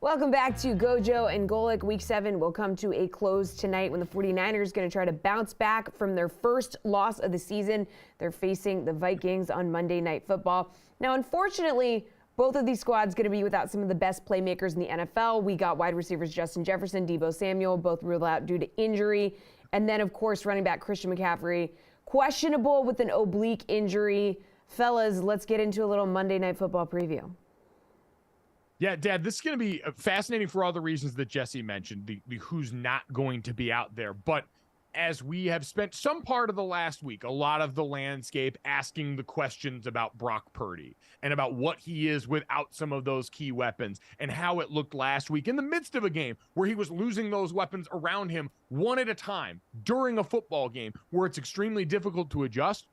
Welcome back to GoJo and Golic. Week 7 will come to a close tonight when the 49ers going to try to bounce back from their first loss of the season. They're facing the Vikings on Monday Night Football. Now, unfortunately, both of these squads going to be without some of the best playmakers in the NFL. We got wide receivers Justin Jefferson, Deebo Samuel, both ruled out due to injury. And then, of course, running back Christian McCaffrey, questionable with an oblique injury. Fellas, let's get into a little Monday Night Football preview. Yeah, Dad, this is going to be fascinating for all the reasons that Jesse mentioned, the who's not going to be out there. But as we have spent some part of the last week, a lot of the landscape asking the questions about Brock Purdy and about what he is without some of those key weapons and how it looked last week in the midst of a game where he was losing those weapons around him one at a time during a football game where it's extremely difficult to adjust.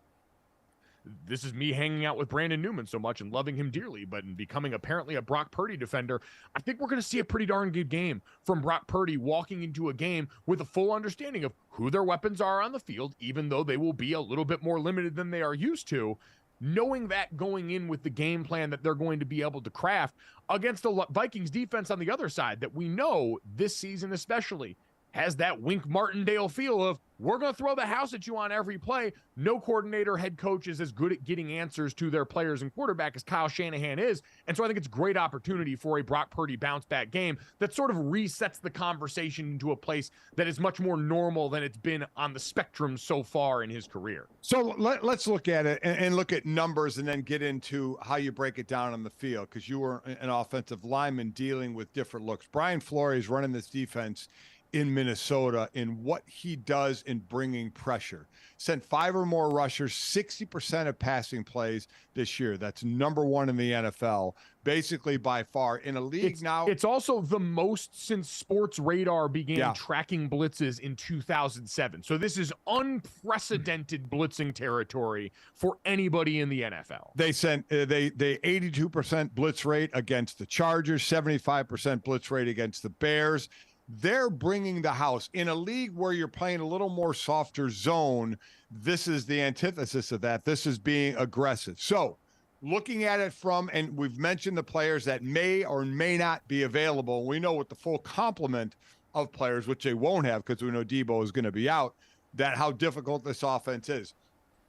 This is me hanging out with Brandon Newman so much and loving him dearly, but in becoming apparently a Brock Purdy defender, I think we're going to see a pretty darn good game from Brock Purdy walking into a game with a full understanding of who their weapons are on the field, even though they will be a little bit more limited than they are used to, knowing that going in with the game plan that they're going to be able to craft against the Vikings defense on the other side that we know this season especially has that Wink Martindale feel of, we're going to throw the house at you on every play. No coordinator, head coach is as good at getting answers to their players and quarterback as Kyle Shanahan is. And so I think it's a great opportunity for a Brock Purdy bounce back game that sort of resets the conversation into a place that is much more normal than it's been on the spectrum so far in his career. So let's look at it and look at numbers and then get into how you break it down on the field, because you were an offensive lineman dealing with different looks. Brian Flores running this defense in Minnesota in what he does in bringing pressure. Sent 5 or more rushers, 60% of passing plays this year. That's number 1 in the NFL, basically by far. In a league now. It's also the most since Sports Radar began tracking blitzes in 2007. So this is unprecedented blitzing territory for anybody in the NFL. They sent they 82% blitz rate against the Chargers, 75% blitz rate against the Bears. They're bringing the house. In a league where you're playing a little more softer zone, this is the antithesis of that. This is being aggressive. So looking at it from, and we've mentioned the players that may or may not be available. We know with the full complement of players, which they won't have because we know Deebo is going to be out, that how difficult this offense is.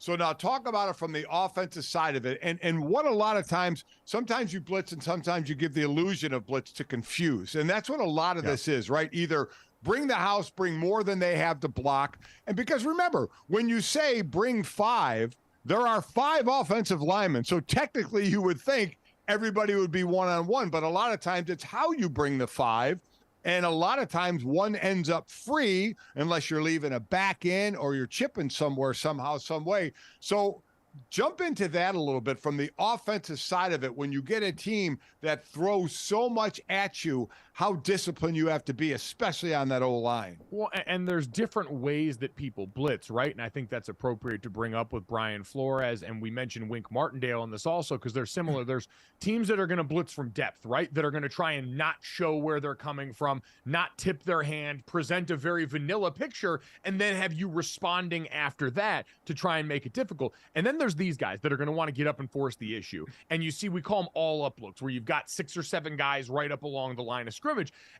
So now talk about it from the offensive side of it. And what a lot of times, sometimes you blitz and sometimes you give the illusion of blitz to confuse. And that's what a lot of this is, right? Either bring the house, bring more than they have to block. And because remember, when you say bring 5, there are 5 offensive linemen. So technically you would think everybody would be one-on-one, but a lot of times it's how you bring the 5. And a lot of times one ends up free unless you're leaving a back in or you're chipping somewhere, somehow, some way. So jump into that a little bit from the offensive side of it. When you get a team that throws so much at you, how disciplined you have to be, especially on that O-line. Well, and there's different ways that people blitz, right? And I think that's appropriate to bring up with Brian Flores. And we mentioned Wink Martindale in this also because they're similar. There's teams that are going to blitz from depth, right? That are going to try and not show where they're coming from, not tip their hand, present a very vanilla picture, and then have you responding after that to try and make it difficult. And then there's these guys that are going to want to get up and force the issue. And you see, we call them all-up looks, where you've got 6 or 7 guys right up along the line of scrimmage.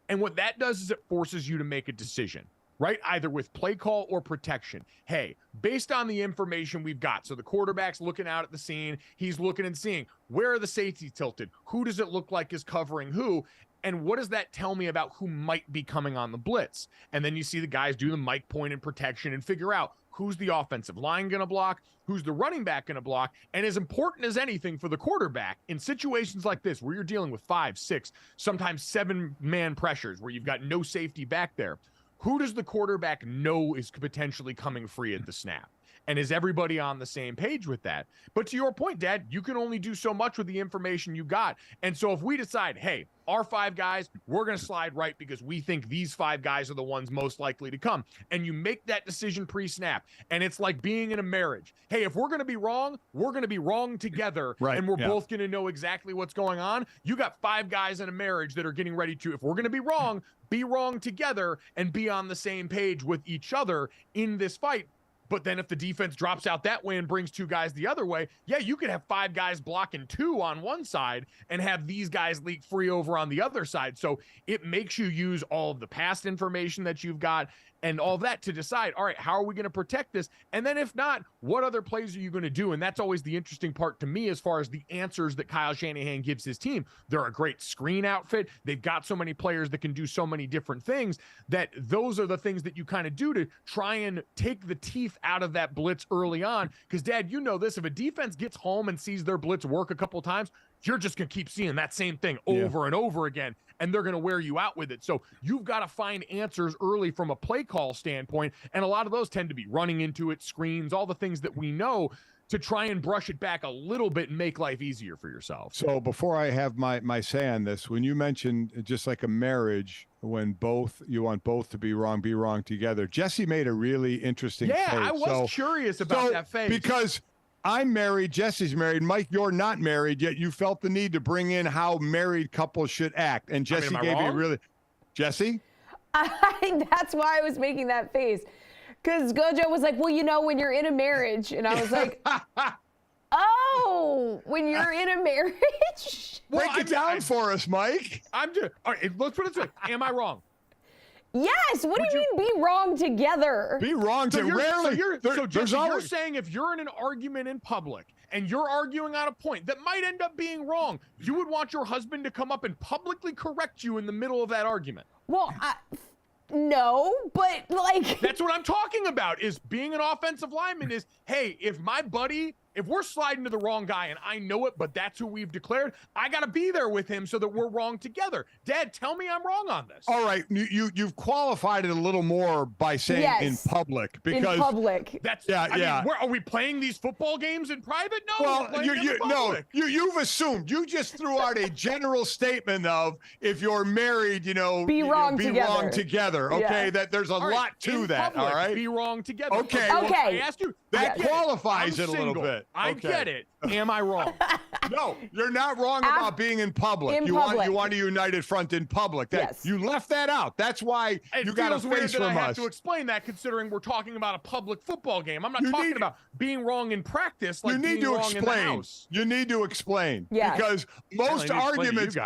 And what that does is it forces you to make a decision, right? Either with play call or protection. Hey, based on the information we've got, so the quarterback's looking out at the scene, he's looking and seeing, where are the safeties tilted? Who does it look like is covering who? And what does that tell me about who might be coming on the blitz? And then you see the guys do the mic point and protection and figure out who's the offensive line going to block, who's the running back going to block, and as important as anything for the quarterback in situations like this where you're dealing with 5, 6, sometimes 7-man pressures where you've got no safety back there, who does the quarterback know is potentially coming free at the snap? And is everybody on the same page with that? But to your point, Dad, you can only do so much with the information you got. And so if we decide, hey, our 5 guys, we're going to slide right because we think these 5 guys are the ones most likely to come. And you make that decision pre-snap. And it's like being in a marriage. Hey, if we're going to be wrong together. Right, and we're both going to know exactly what's going on. You got 5 guys in a marriage that are getting ready to, if we're going to be wrong together and be on the same page with each other in this fight. But then if the defense drops out that way and brings 2 guys the other way, yeah, you could have 5 guys blocking 2 on one side and have these guys leak free over on the other side. So it makes you use all of the past information that you've got and all that to decide, all right, how are we going to protect this? And then if not, what other plays are you going to do? And that's always the interesting part to me as far as the answers that Kyle Shanahan gives his team. They're a great screen outfit. They've got so many players that can do so many different things that those are the things that you kind of do to try and take the teeth out of that blitz early on. Because, Dad, you know this, if a defense gets home and sees their blitz work a couple times, you're just going to keep seeing that same thing over and over again, and they're going to wear you out with it. So you've got to find answers early from a play call standpoint, and a lot of those tend to be running into it, screens, all the things that we know to try and brush it back a little bit and make life easier for yourself. So before I have my say on this, when you mentioned just like a marriage, when you want both to be wrong together, Jesse made a really interesting case. I was curious about that phase. Because I'm married, Jesse's married, Mike, you're not married, yet you felt the need to bring in how married couples should act. And Jesse gave you Jesse? That's why I was making that face. Because GoJo was like, well, you know, when you're in a marriage. And I was like, oh, when you're in a marriage? Break it down for us, Mike. All right, let's put it this way. Am I wrong? Yes. What do you mean be wrong together? Be wrong to rarely. So Jesse, you're saying if you're in an argument in public and you're arguing on a point that might end up being wrong, you would want your husband to come up and publicly correct you in the middle of that argument? Well, no, but like... That's what I'm talking about, is being an offensive lineman is, hey, if we're sliding to the wrong guy and I know it, but that's who we've declared, I got to be there with him so that we're wrong together. Dad, tell me I'm wrong on this. All right. You've qualified it a little more by saying in public. Because in public. That's, I mean, are we playing these football games in private? No. Well, you've assumed. You just threw out a general statement of if you're married, be wrong together. Okay. Yeah. That there's a lot to that. Public, all right. Be wrong together. Okay. I asked you. That qualifies it a little bit. I get it. Am I wrong? No, you're not wrong about being in public. You want a united front in public. Yes. You left that out. That's why you got a face from us. I have to explain that, considering we're talking about a public football game. I'm not talking about being wrong in practice. Like you need to explain. You need to explain. Yeah. Because most arguments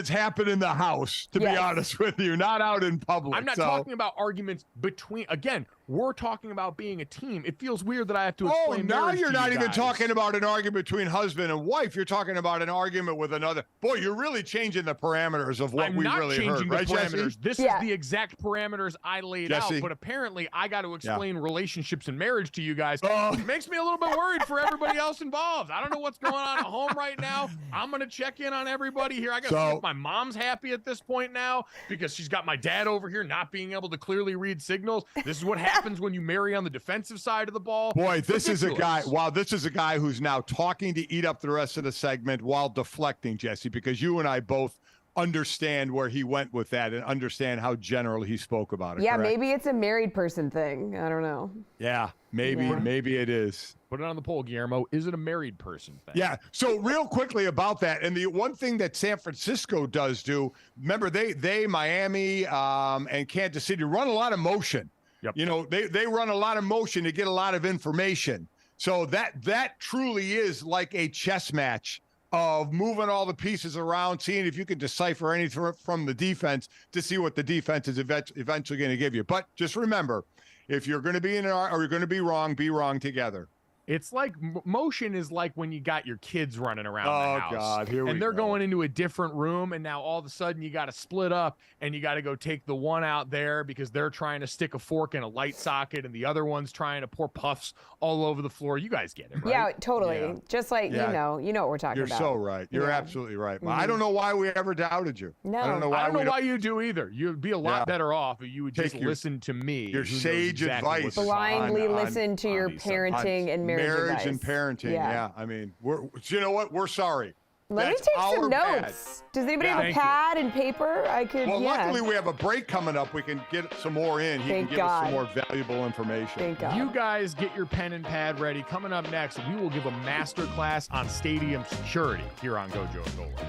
happen in the house. To be honest with you, not out in public. I'm not talking about arguments between. Again, we're talking about being a team. It feels weird that I have to explain. Oh, now you're not even talking about an argument between husband and wife. You're talking about an argument with another. Boy, you're really changing the parameters of what we really heard, right, Jesse? This is the exact parameters I laid out, but apparently I got to explain relationships and marriage to you guys. It makes me a little bit worried for everybody else involved. I don't know what's going on at home right now. I'm going to check in on everybody here. I got to see if my mom's happy at this point now because she's got my dad over here not being able to clearly read signals. This is what happens when you marry on the defensive side of the ball. Boy, this is a guy. Wow, this is a guy who's now talking to eat up the rest of the segment while deflecting, Jesse, because you and I both understand where he went with that and understand how general he spoke about it. Yeah, correct? Maybe it's a married person thing. I don't know. Yeah, maybe it is. Put it on the poll, Guillermo. Is it a married person thing? Yeah. So real quickly about that, and the one thing that San Francisco does do, remember they Miami and Kansas City run a lot of motion. Yep. They run a lot of motion to get a lot of information. So that truly is like a chess match of moving all the pieces around, seeing if you can decipher anything from the defense to see what the defense is eventually going to give you. But just remember, if you're going to be or you're going to be wrong together. It's like motion is like when you got your kids running around the house. Oh, God, here we go. And they're going into a different room, and now all of a sudden you got to split up, and you got to go take the one out there because they're trying to stick a fork in a light socket, and the other one's trying to pour puffs all over the floor. You guys get it, right? Yeah, totally. Yeah. Just like, you know what we're talking about. You're so right. You're absolutely right. Mm-hmm. I don't know why we ever doubted you. No. I don't know why you do either. You'd be a lot better off if you would just listen to me. Your sage advice. Blindly listen to your parenting and marriage advice. And parenting, yeah. I mean, you know what? We're sorry. Let me take some notes. Does anybody have a pad and paper? Luckily we have a break coming up. We can get some more in. He can give us some more valuable information. Thank God. You guys get your pen and pad ready. Coming up next, we will give a master class on stadium security here on GoJo Golic.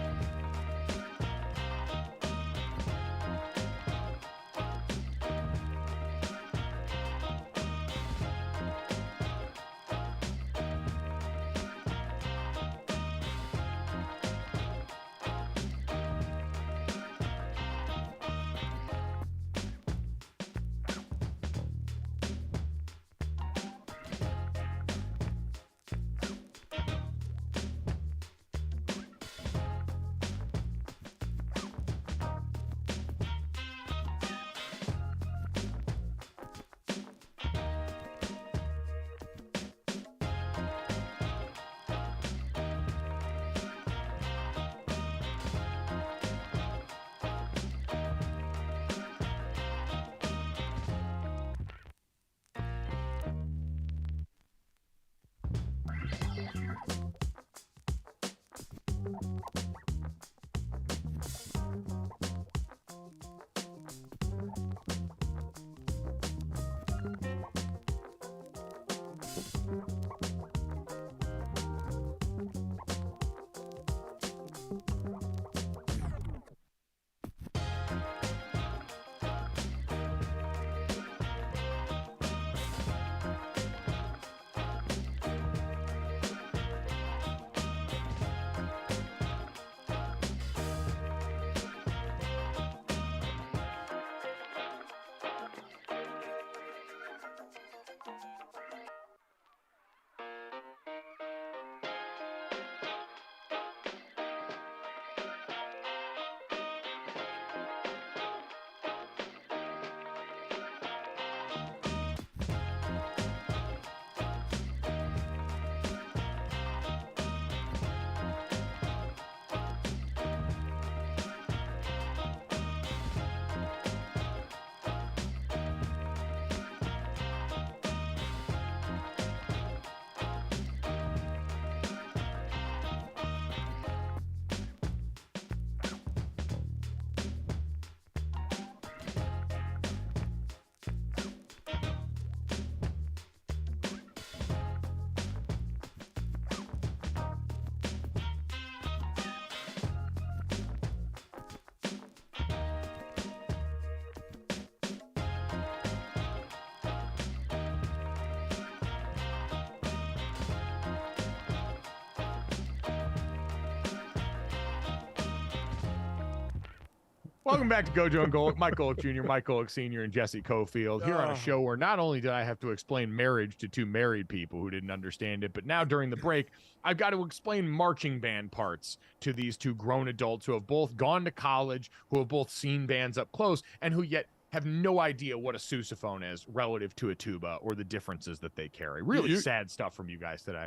Welcome back to GoJo and Golic. Mike Golic Jr., Mike Golic Sr., and Jesse Cofield here on a show where not only did I have to explain marriage to two married people who didn't understand it, but now during the break, I've got to explain marching band parts to these two grown adults who have both gone to college, who have both seen bands up close, and who yet have no idea what a sousaphone is relative to a tuba or the differences that they carry. Really sad stuff from you guys today.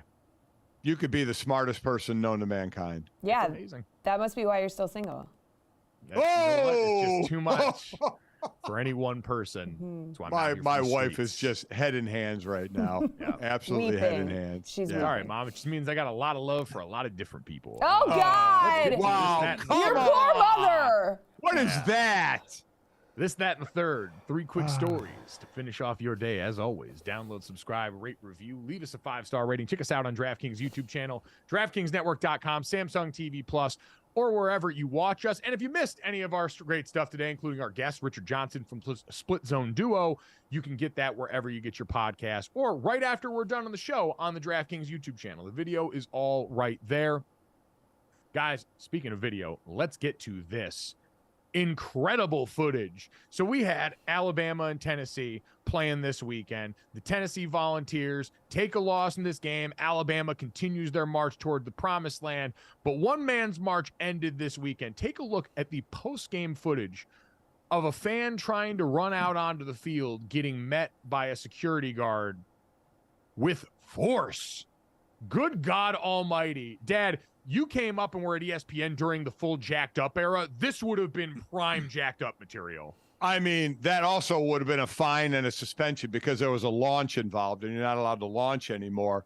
You could be the smartest person known to mankind. Yeah, that's amazing. That must be why you're still single. It's just too much for any one person. That's why my wife is just head in hands right now. Yeah. Absolutely Weeping. head in hands. She's All right, Mom. It just means I got a lot of love for a lot of different people. Oh, God. Wow. Your poor mother. What is that? This, that, and the third. 3 quick stories to finish off your day. As always, download, subscribe, rate, review. Leave us a 5-star rating. Check us out on DraftKings YouTube channel, DraftKingsNetwork.com, Samsung TV Plus, or wherever you watch us. And if you missed any of our great stuff today, including our guest, Richard Johnson from Split Zone Duo, you can get that wherever you get your podcast or right after we're done on the show on the DraftKings YouTube channel. The video is all right there. Guys, speaking of video, let's get to this. Incredible footage. So we had Alabama and Tennessee playing this weekend. The Tennessee Volunteers take a loss in this game. Alabama continues their march toward the promised land, but one man's march ended this weekend. Take a look at the post-game footage of a fan trying to run out onto the field, getting met by a security guard with force. Good God Almighty. Dad, you came up and were at ESPN during the full jacked up era. This would have been prime jacked up material. I mean, that also would have been a fine and a suspension because there was a launch involved and you're not allowed to launch anymore.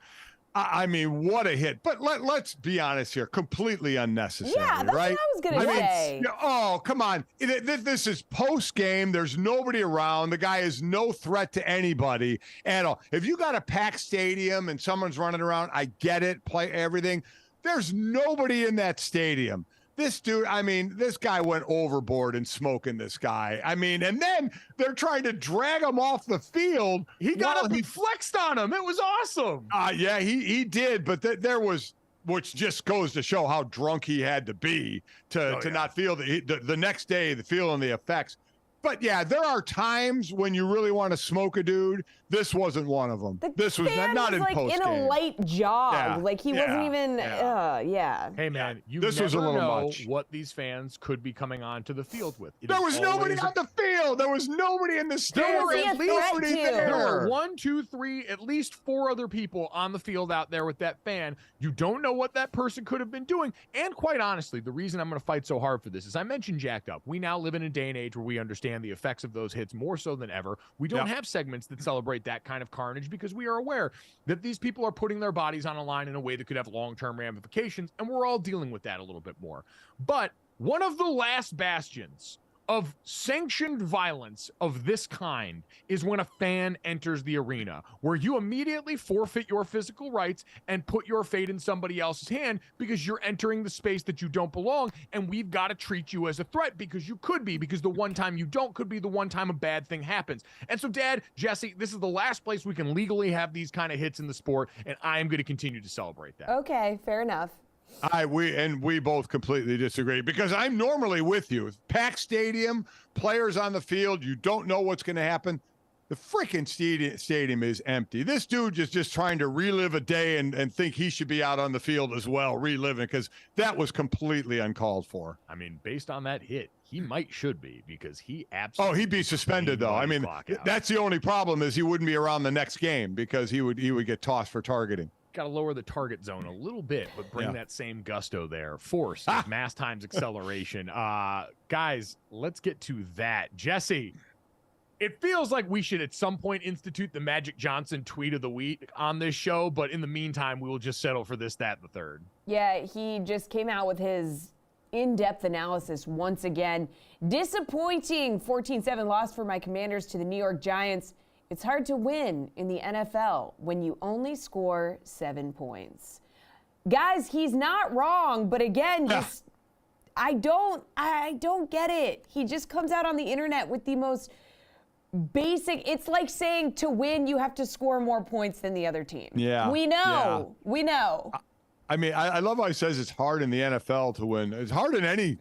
I mean, what a hit. But let's be honest here. Completely unnecessary, yeah, that's right? what I was going to say. Oh, come on. This is post-game. There's nobody around. The guy is no threat to anybody at all. If you got a packed stadium and someone's running around, I get it, play everything. There's nobody in that stadium. This dude, I mean, this guy went overboard in smoking this guy. I mean, and then they're trying to drag him off the field. He got up and flexed on him. It was awesome. Yeah, he did. But there was, which just goes to show how drunk he had to be to not feel the next day, the feeling the effects. But yeah, there are times when you really want to smoke a dude. This wasn't one of them. This was not in like post-game. In a light jog. Yeah. Like he wasn't even, Hey man, this was a little much. What these fans could be coming onto the field with. There was nobody on the field. No, there was nobody in the stand. Who was he a threat to? There were 1, 2, 3, at least 4 other people on the field out there with that fan. You don't know what that person could have been doing. And quite honestly, the reason I'm going to fight so hard for this is I mentioned jacked up. We now live in a day and age where we understand the effects of those hits more so than ever. We don't have segments that celebrate that kind of carnage because we are aware that these people are putting their bodies on a line in a way that could have long-term ramifications, and we're all dealing with that a little bit more. But one of the last bastions of sanctioned violence of this kind is when a fan enters the arena, where you immediately forfeit your physical rights and put your fate in somebody else's hand because you're entering the space that you don't belong, and we've got to treat you as a threat because you could be, because the one time you don't could be the one time a bad thing happens. And so, Dad, Jesse, this is the last place we can legally have these kind of hits in the sport, and I am going to continue to celebrate that. Okay, fair enough. We both completely disagree because I'm normally with you. Packed stadium, players on the field, you don't know what's going to happen. The freaking stadium is empty. This dude is just trying to relive a day and think he should be out on the field as well, reliving, because that was completely uncalled for. I mean, based on that hit, he should be, because he absolutely. Oh, he'd be suspended though. I mean, that's the only problem is he wouldn't be around the next game because he would get tossed for targeting. Got to lower the target zone a little bit, but bring that same gusto there. Force, mass times acceleration. Guys, let's get to that. Jesse, it feels like we should at some point institute the Magic Johnson tweet of the week on this show, but in the meantime, we will just settle for this, that, and the third. Yeah, he just came out with his in-depth analysis once again. Disappointing 14-7 loss for my Commanders to the New York Giants. It's hard to win in the NFL when you only score 7 points. Guys, he's not wrong, but again, just I don't get it. He just comes out on the internet with the most basic. It's like saying to win, you have to score more points than the other team. Yeah. We know. Yeah. We know. I mean, I love how he says it's hard in the NFL to win. It's hard in any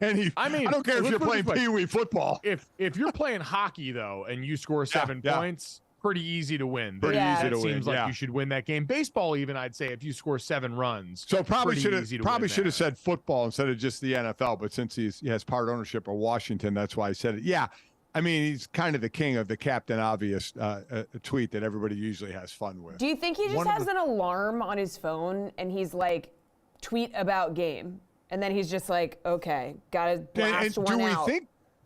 I don't care if you're playing pee-wee football. If you're playing hockey, though, and you score 7 points, pretty easy to win. Pretty easy to win. Seems like you should win that game. Baseball, even, I'd say, if you score 7 runs. So probably should have said football instead of just the NFL. But since he has part ownership of Washington, that's why I said it. Yeah, I mean, he's kind of the king of the Captain Obvious tweet that everybody usually has fun with. Do you think he just has an alarm on his phone and he's like, tweet about game? And then he's just like, okay, gotta blast one out.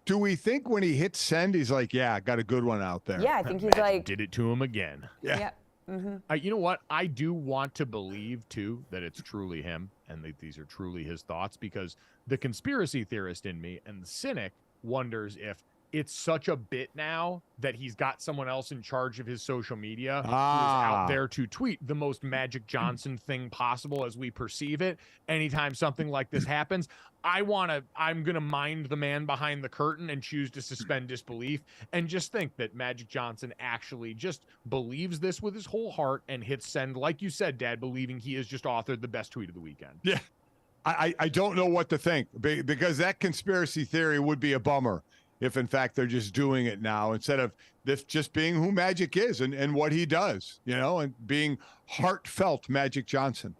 Do we think when he hits send, he's like, yeah, got a good one out there? Yeah, I think he's like. Did it to him again. Yeah. Mm-hmm. You know what? I do want to believe, too, that it's truly him and that these are truly his thoughts, because the conspiracy theorist in me and the cynic wonders if it's such a bit now that he's got someone else in charge of his social media who is out there to tweet the most Magic Johnson thing possible as we perceive it. Anytime something like this happens, I'm going to mind the man behind the curtain and choose to suspend disbelief and just think that Magic Johnson actually just believes this with his whole heart and hits send, like you said, Dad, believing he has just authored the best tweet of the weekend. Yeah. I don't know what to think, because that conspiracy theory would be a bummer if, in fact, they're just doing it now instead of this just being who Magic is and what he does, and being heartfelt Magic Johnson.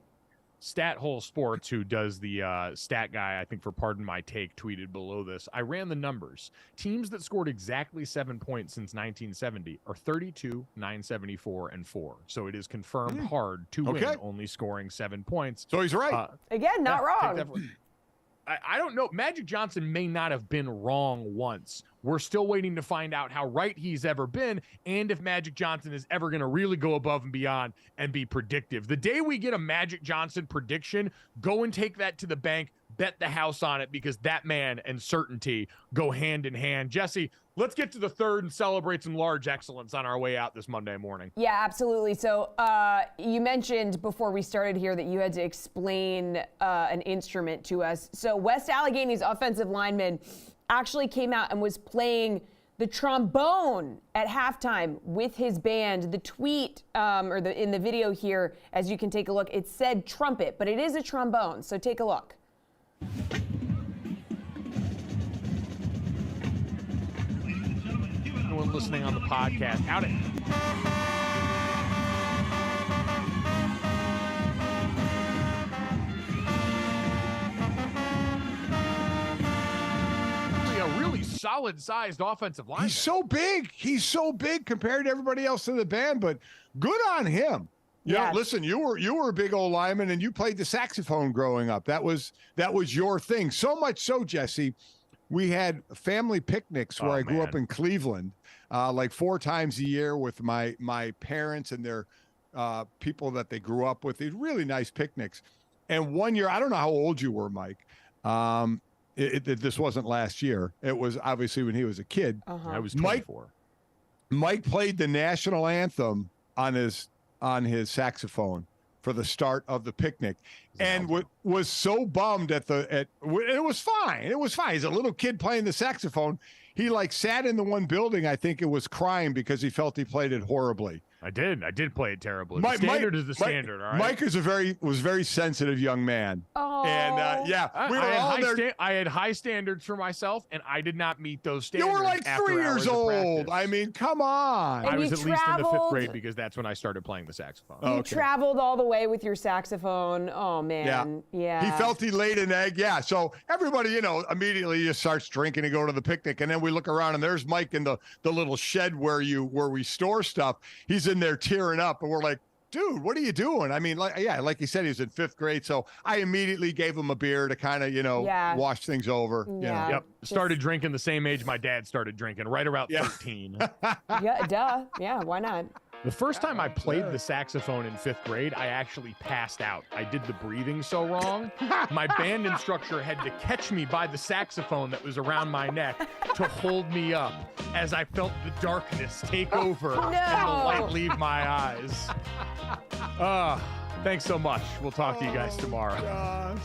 Stat Hole Sports, who does the stat guy, I think, for Pardon My Take, tweeted below this. I ran the numbers. Teams that scored exactly 7 points since 1970 are 32, 974, and 4. So it is confirmed hard to win, only scoring 7 points. So he's right. Again, not wrong. I don't know. Magic Johnson may not have been wrong once. We're still waiting to find out how right he's ever been and if Magic Johnson is ever going to really go above and beyond and be predictive. The day we get a Magic Johnson prediction, go and take that to the bank, bet the house on it, because that man and certainty go hand in hand. Jesse, let's get to the third and celebrate some large excellence on our way out this Monday morning. Yeah, absolutely. So you mentioned before we started here that you had to explain an instrument to us. So West Allegheny's offensive lineman actually came out and was playing the trombone at halftime with his band. The tweet in the video here, as you can take a look, it said trumpet, but it is a trombone. So take a look. Anyone listening on the podcast, out it. A really solid-sized offensive lineman. He's so big. He's so big compared to everybody else in the band, but good on him. Yeah. Listen, you were a big old lineman, and you played the saxophone growing up. That was your thing. So much so, Jesse, we had family picnics where I grew up in Cleveland, like 4 times a year with my parents and their people that they grew up with. These really nice picnics. And one year, I don't know how old you were, Mike. This wasn't last year. It was obviously when he was a kid. I was 24. Mike played the national anthem on his saxophone for the start of the picnic, and was so bummed it was fine. It was fine. He's a little kid playing the saxophone. He sat in the one building. I think it was crying because he felt he played it horribly. I did play it terribly. The standard is the standard. All right. Mike is was very sensitive young man. Oh. And we were all there. I had high standards for myself, and I did not meet those standards. You were like 3 years old. I mean, come on. I was at least in the 5th grade because that's when I started playing the saxophone. You traveled all the way with your saxophone. Oh man. Yeah. He felt he laid an egg. Yeah. So everybody, immediately just starts drinking and go to the picnic, and then we look around, and there's Mike in the little shed where we store stuff. He's in there tearing up, and we're like, dude, what are you doing? I mean, like you said, he was in 5th grade, so I immediately gave him a beer to kind of, wash things over. Yeah. Yep. Started drinking the same age my dad started drinking, right around 13. Yeah, duh. Yeah, why not? The first time I played the saxophone in 5th grade, I actually passed out. I did the breathing so wrong. My band instructor had to catch me by the saxophone that was around my neck to hold me up as I felt the darkness take over and the light leave my eyes. Thanks so much. We'll talk to you guys tomorrow. Gosh.